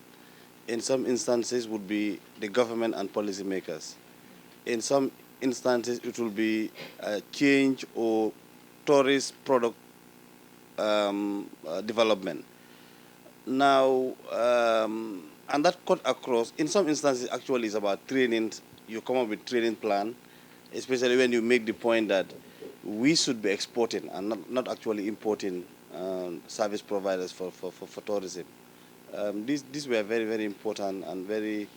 In some instances, would be the government and policymakers. In some instances, it will be a change or tourist product development. Now, and that cut across, in some instances, actually, is about training. You come up with training plan, especially when you make the point that we should be exporting and not actually importing service providers for tourism. These were very, very important and very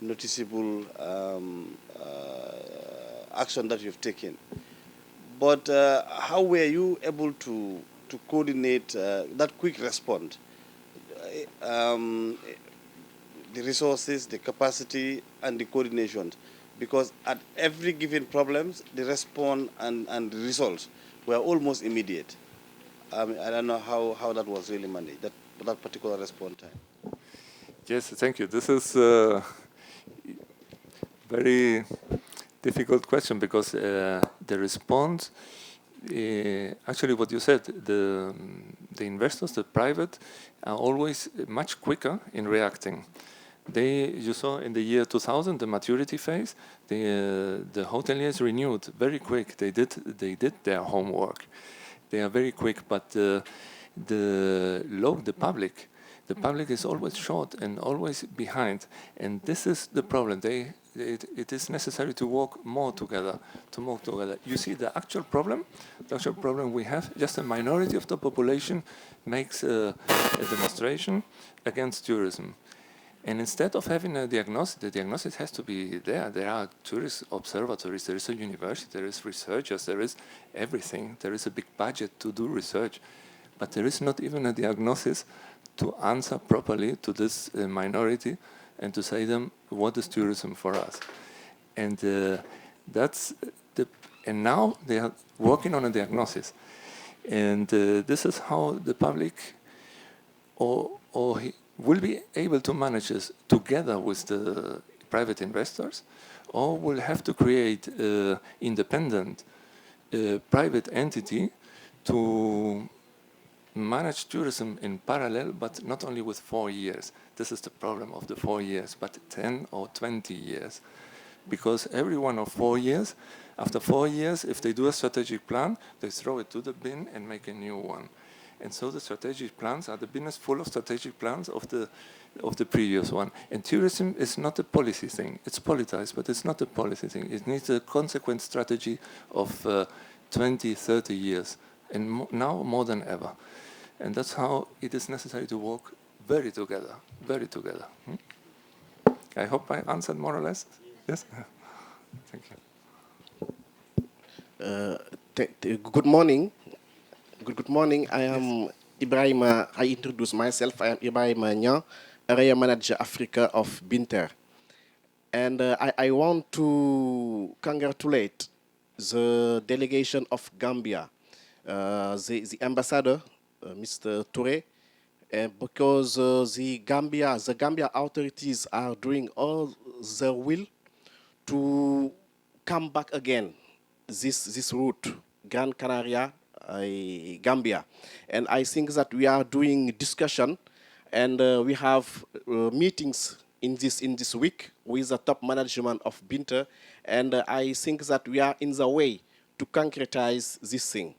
noticeable action that you've taken. But how were you able to coordinate that quick response? The resources, the capacity, and the coordination. Because at every given problems, the response and the results were almost immediate. I don't know how that was really managed, that particular response time. Yes, thank you. This is a very difficult question because the response, actually what you said, the investors, the private, are always much quicker in reacting. You saw in the year 2000, the maturity phase, the hoteliers renewed very quick. They did their homework. They are very quick, but the public is always short and always behind, and this is the problem. It is necessary to work more together, to move together. You see, the actual problem we have, just a minority of the population makes a demonstration against tourism. And instead of having a diagnosis, the diagnosis has to be there. There are tourist observatories, there is a university, there is researchers, there is everything. There is a big budget to do research. But there is not even a diagnosis to answer properly to this minority and to say them, what is tourism for us? And and now they are working on a diagnosis. And this is how the public will be able to manage this together with the private investors, or will have to create an independent private entity to manage tourism in parallel, but not only with 4 years. This is the problem of the 4 years, but 10 or 20 years. Because every 1 or 4 years, after 4 years, if they do a strategic plan, they throw it to the bin and make a new one. And so the strategic plans are the bin is full of strategic plans of the previous one. And tourism is not a policy thing. It's politicized, but it's not a policy thing. It needs a consequent strategy of 20, 30 years, and now more than ever. And that's how it is necessary to work very together, very together. I hope I answered more or less. Yes? Thank you. Good morning. Good morning. I am Ibrahim. I introduce myself. I am Ibrahim Nya, Area Manager Africa of Binter. And I want to congratulate the delegation of Gambia, the ambassador, Mr. Touray, because the Gambia authorities are doing all their will to come back again this route, Gran Canaria, Gambia. And I think that we are doing discussion, and we have meetings in this week with the top management of Binter, and I think that we are in the way to concretize this thing.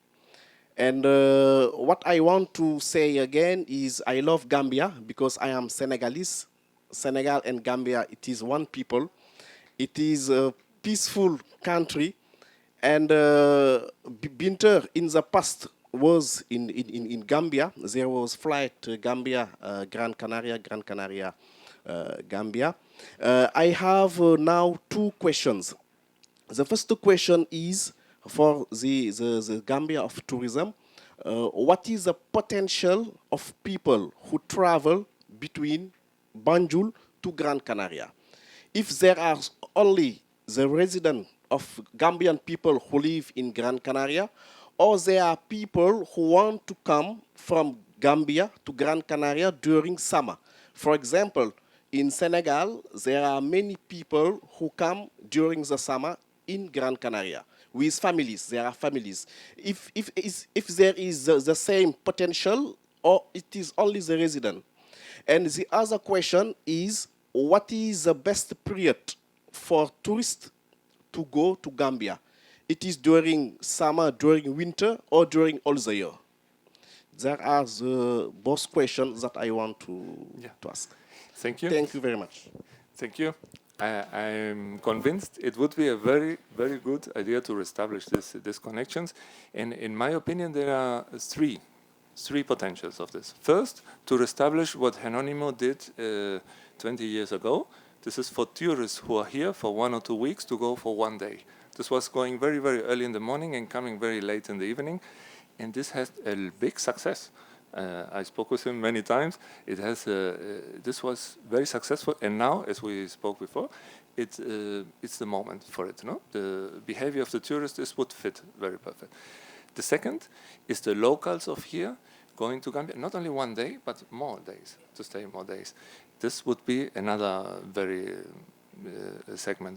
And what I want to say again is I love Gambia because I am Senegalese, Senegal and Gambia, it is one people. It is a peaceful country. And Binter in the past was in Gambia. There was flight Gambia, Gran Canaria, Gambia. I have now 2 questions. The first question is for the Gambia of tourism. What is the potential of people who travel between Banjul to Gran Canaria? If there are only the residents of Gambian people who live in Gran Canaria, or there are people who want to come from Gambia to Gran Canaria during summer. For example, in Senegal, there are many people who come during the summer in Gran Canaria with families. There are families. If there is the same potential, or it is only the resident. And the other question is, what is the best period for tourists to go to Gambia? It is during summer, during winter, or during all the year? There are both questions that I want to ask. Thank you. Thank you very much. Thank you. I'm convinced it would be a very, very good idea to establish these connections. And in my opinion, there are three potentials of this. First, to establish what Jerónimo did 20 years ago. This is for tourists who are here for 1 or 2 weeks to go for 1 day. This was going very, very early in the morning and coming very late in the evening. And this has a big success. I spoke with him many times. This was very successful. And now, as we spoke before, it's the moment for it. No? The behavior of the tourists would fit very perfect. The second is the locals of here going to Gambia, not only 1 day, but more days, to stay more days. This would be another very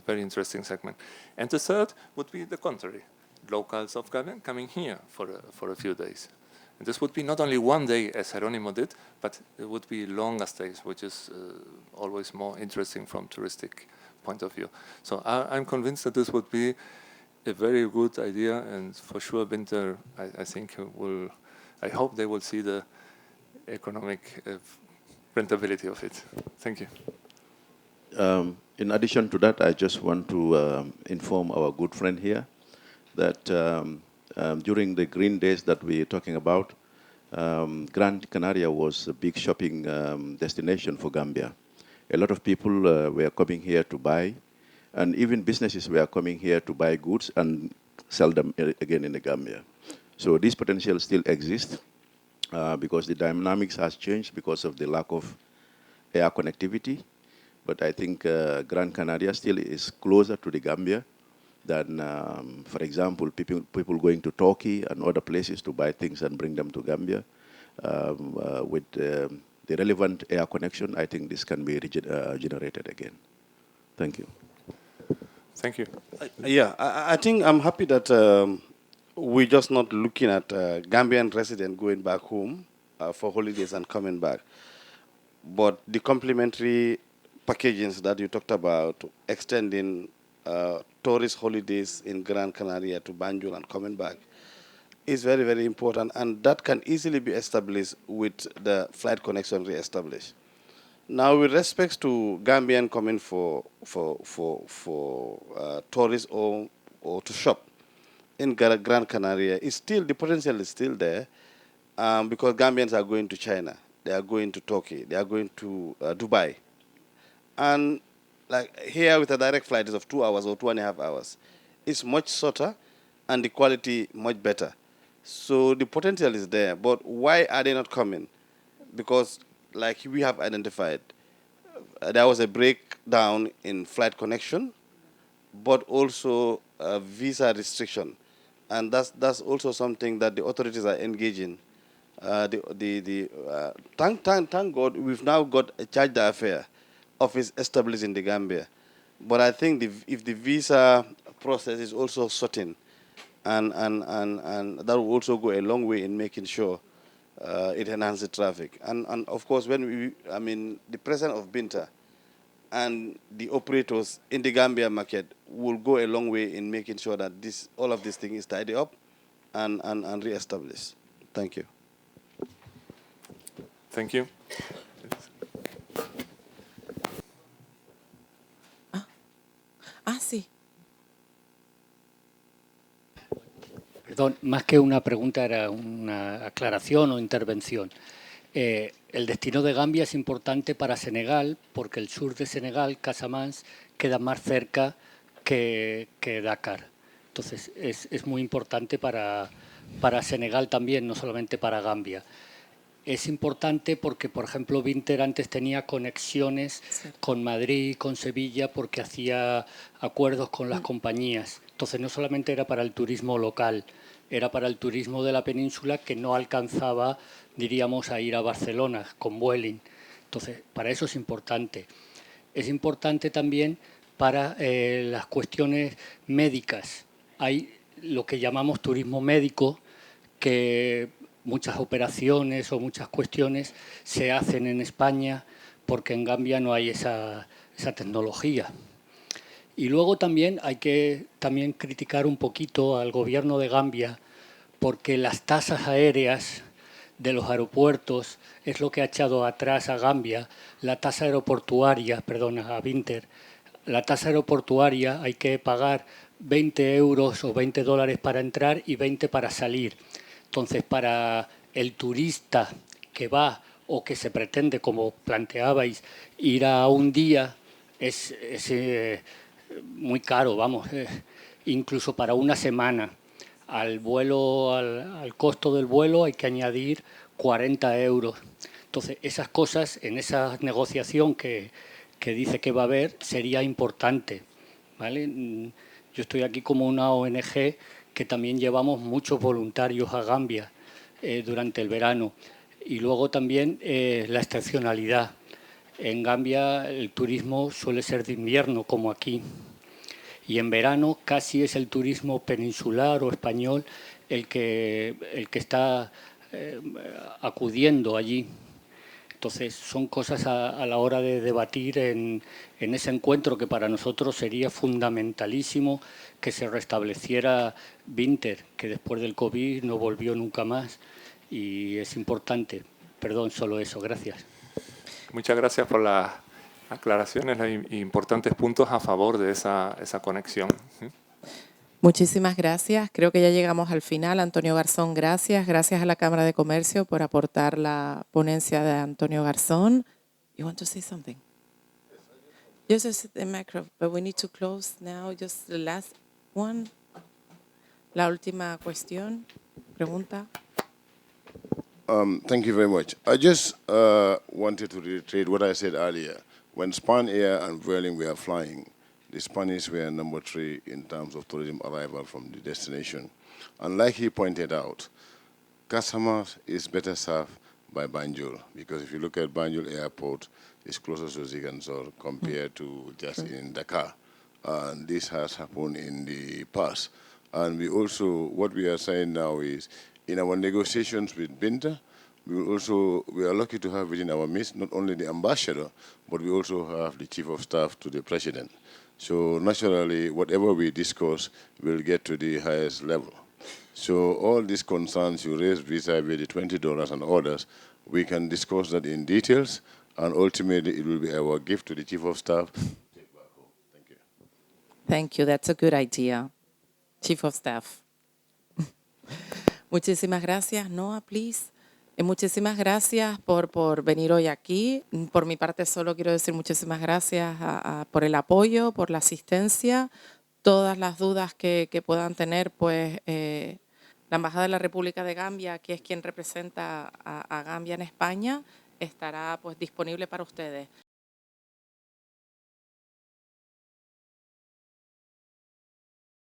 very interesting segment. And the third would be the contrary. Locals of Gambia coming here for a few days. And this would be not only 1 day, as Jerónimo did, but it would be longer stays, which is always more interesting from touristic point of view. So I'm convinced that this would be a very good idea, and for sure, Binter, I think I hope they will see the economic rentability of it. Thank you. In addition to that, I just want to inform our good friend here that during the green days that we're talking about, Gran Canaria was a big shopping destination for Gambia. A lot of people were coming here to buy, and even businesses were coming here to buy goods and sell them again in the Gambia. So this potential still exists because the dynamics has changed because of the lack of air connectivity. But I think Gran Canaria still is closer to the Gambia than, for example, people going to Turkey and other places to buy things and bring them to Gambia. With the relevant air connection, I think this can be generated again. Thank you. Thank you. I think I'm happy that we're just not looking at Gambian residents going back home for holidays and coming back. But the complementary packages that you talked about, extending tourist holidays in Gran Canaria to Banjul and coming back, is very, very important. And that can easily be established with the flight connection re-established. Now, with respect to Gambian coming for tourists or to shop in Gran Canaria, the potential is still there because Gambians are going to China, they are going to Turkey, they are going to Dubai. And like here with a direct flight is of 2 hours or 2.5 hours, it's much shorter and the quality much better. So the potential is there, but why are they not coming? Because like we have identified, there was a breakdown in flight connection, but also a visa restriction. And that's also something that the authorities are engaging. Thank God we've now got a charge d'affaires office established in the Gambia. But I think if the visa process is also certain, and that will also go a long way in making sure it enhances traffic. And of course, the presence of Binta and the operators in the Gambia market will go a long way in making sure that all of this thing is tidied up and re-established. Thank you. Thank you. Perdón, más que una pregunta era una aclaración o intervención. El destino de Gambia es importante para Senegal porque el sur de Senegal, Casamance, queda más cerca que Dakar. Entonces es muy importante para Senegal también, no solamente para Gambia. Es importante porque, por ejemplo, Vinter antes tenía conexiones con Madrid, con Sevilla, porque hacía acuerdos con las compañías. Entonces, no solamente era para el turismo local, era para el turismo de la península que no alcanzaba, diríamos, a ir a Barcelona con Vueling. Entonces, para eso es importante. Es importante también para las cuestiones médicas. Hay lo que llamamos turismo médico, que muchas operaciones o muchas cuestiones se hacen en España porque en Gambia no hay esa tecnología. Y luego también hay que criticar un poquito al gobierno de Gambia porque las tasas aéreas de los aeropuertos es lo que ha echado atrás a Gambia. La tasa aeroportuaria, perdona, a Vinter, la tasa aeroportuaria hay que pagar 20 euros o 20 dólares para entrar y 20 para salir. Entonces, para el turista que va o que se pretende, como planteabais, ir a un día, es muy caro, vamos, incluso para una semana. Al costo del vuelo hay que añadir 40 euros. Entonces, esas cosas, en esa negociación que dice que va a haber, sería importante, ¿vale? Yo estoy aquí como una ONG que también llevamos muchos voluntarios a Gambia durante el verano. Y luego también la estacionalidad. En Gambia el turismo suele ser de invierno, como aquí. Y en verano casi es el turismo peninsular o español el que está acudiendo allí. Entonces, son cosas a la hora de debatir en ese encuentro que para nosotros sería fundamentalísimo que se restableciera Vinter, que después del COVID no volvió nunca más y es importante. Perdón, solo eso. Gracias. Muchas gracias por las aclaraciones e importantes puntos a favor de esa conexión. Muchísimas gracias. Creo que ya llegamos al final. Antonio Garzón, gracias. Gracias a la Cámara de Comercio por aportar la ponencia de Antonio Garzón. You want to say something? Just the micro, but we need to close now. Just the last one. La última cuestión, pregunta. Thank you very much. I just wanted to reiterate what I said earlier. When Span Air and Vueling were flying, the Spanish were number 3 in terms of tourism arrival from the destination. And like he pointed out, Casamance is better served by Banjul, because if you look at Banjul Airport, it's closer to Ziguinchor compared to just in Dakar. And this has happened in the past. And we also, what we are saying now is, in our negotiations with Binta, we are lucky to have within our midst not only the ambassador, but we also have the chief of staff to the president. So naturally, whatever we discuss will get to the highest level. So all these concerns you raised vis-a-vis the $20 and others, we can discuss that in details, and ultimately it will be our gift to the chief of staff. Thank you. Thank you. That's a good idea. Chief of Staff. Muchísimas gracias. Noah, please. Muchísimas gracias por venir hoy aquí. Por mi parte solo quiero decir muchísimas gracias por el apoyo, por la asistencia. Todas las dudas que puedan tener, pues la Embajada de la República de Gambia, que es quien representa a Gambia en España, estará pues disponible para ustedes.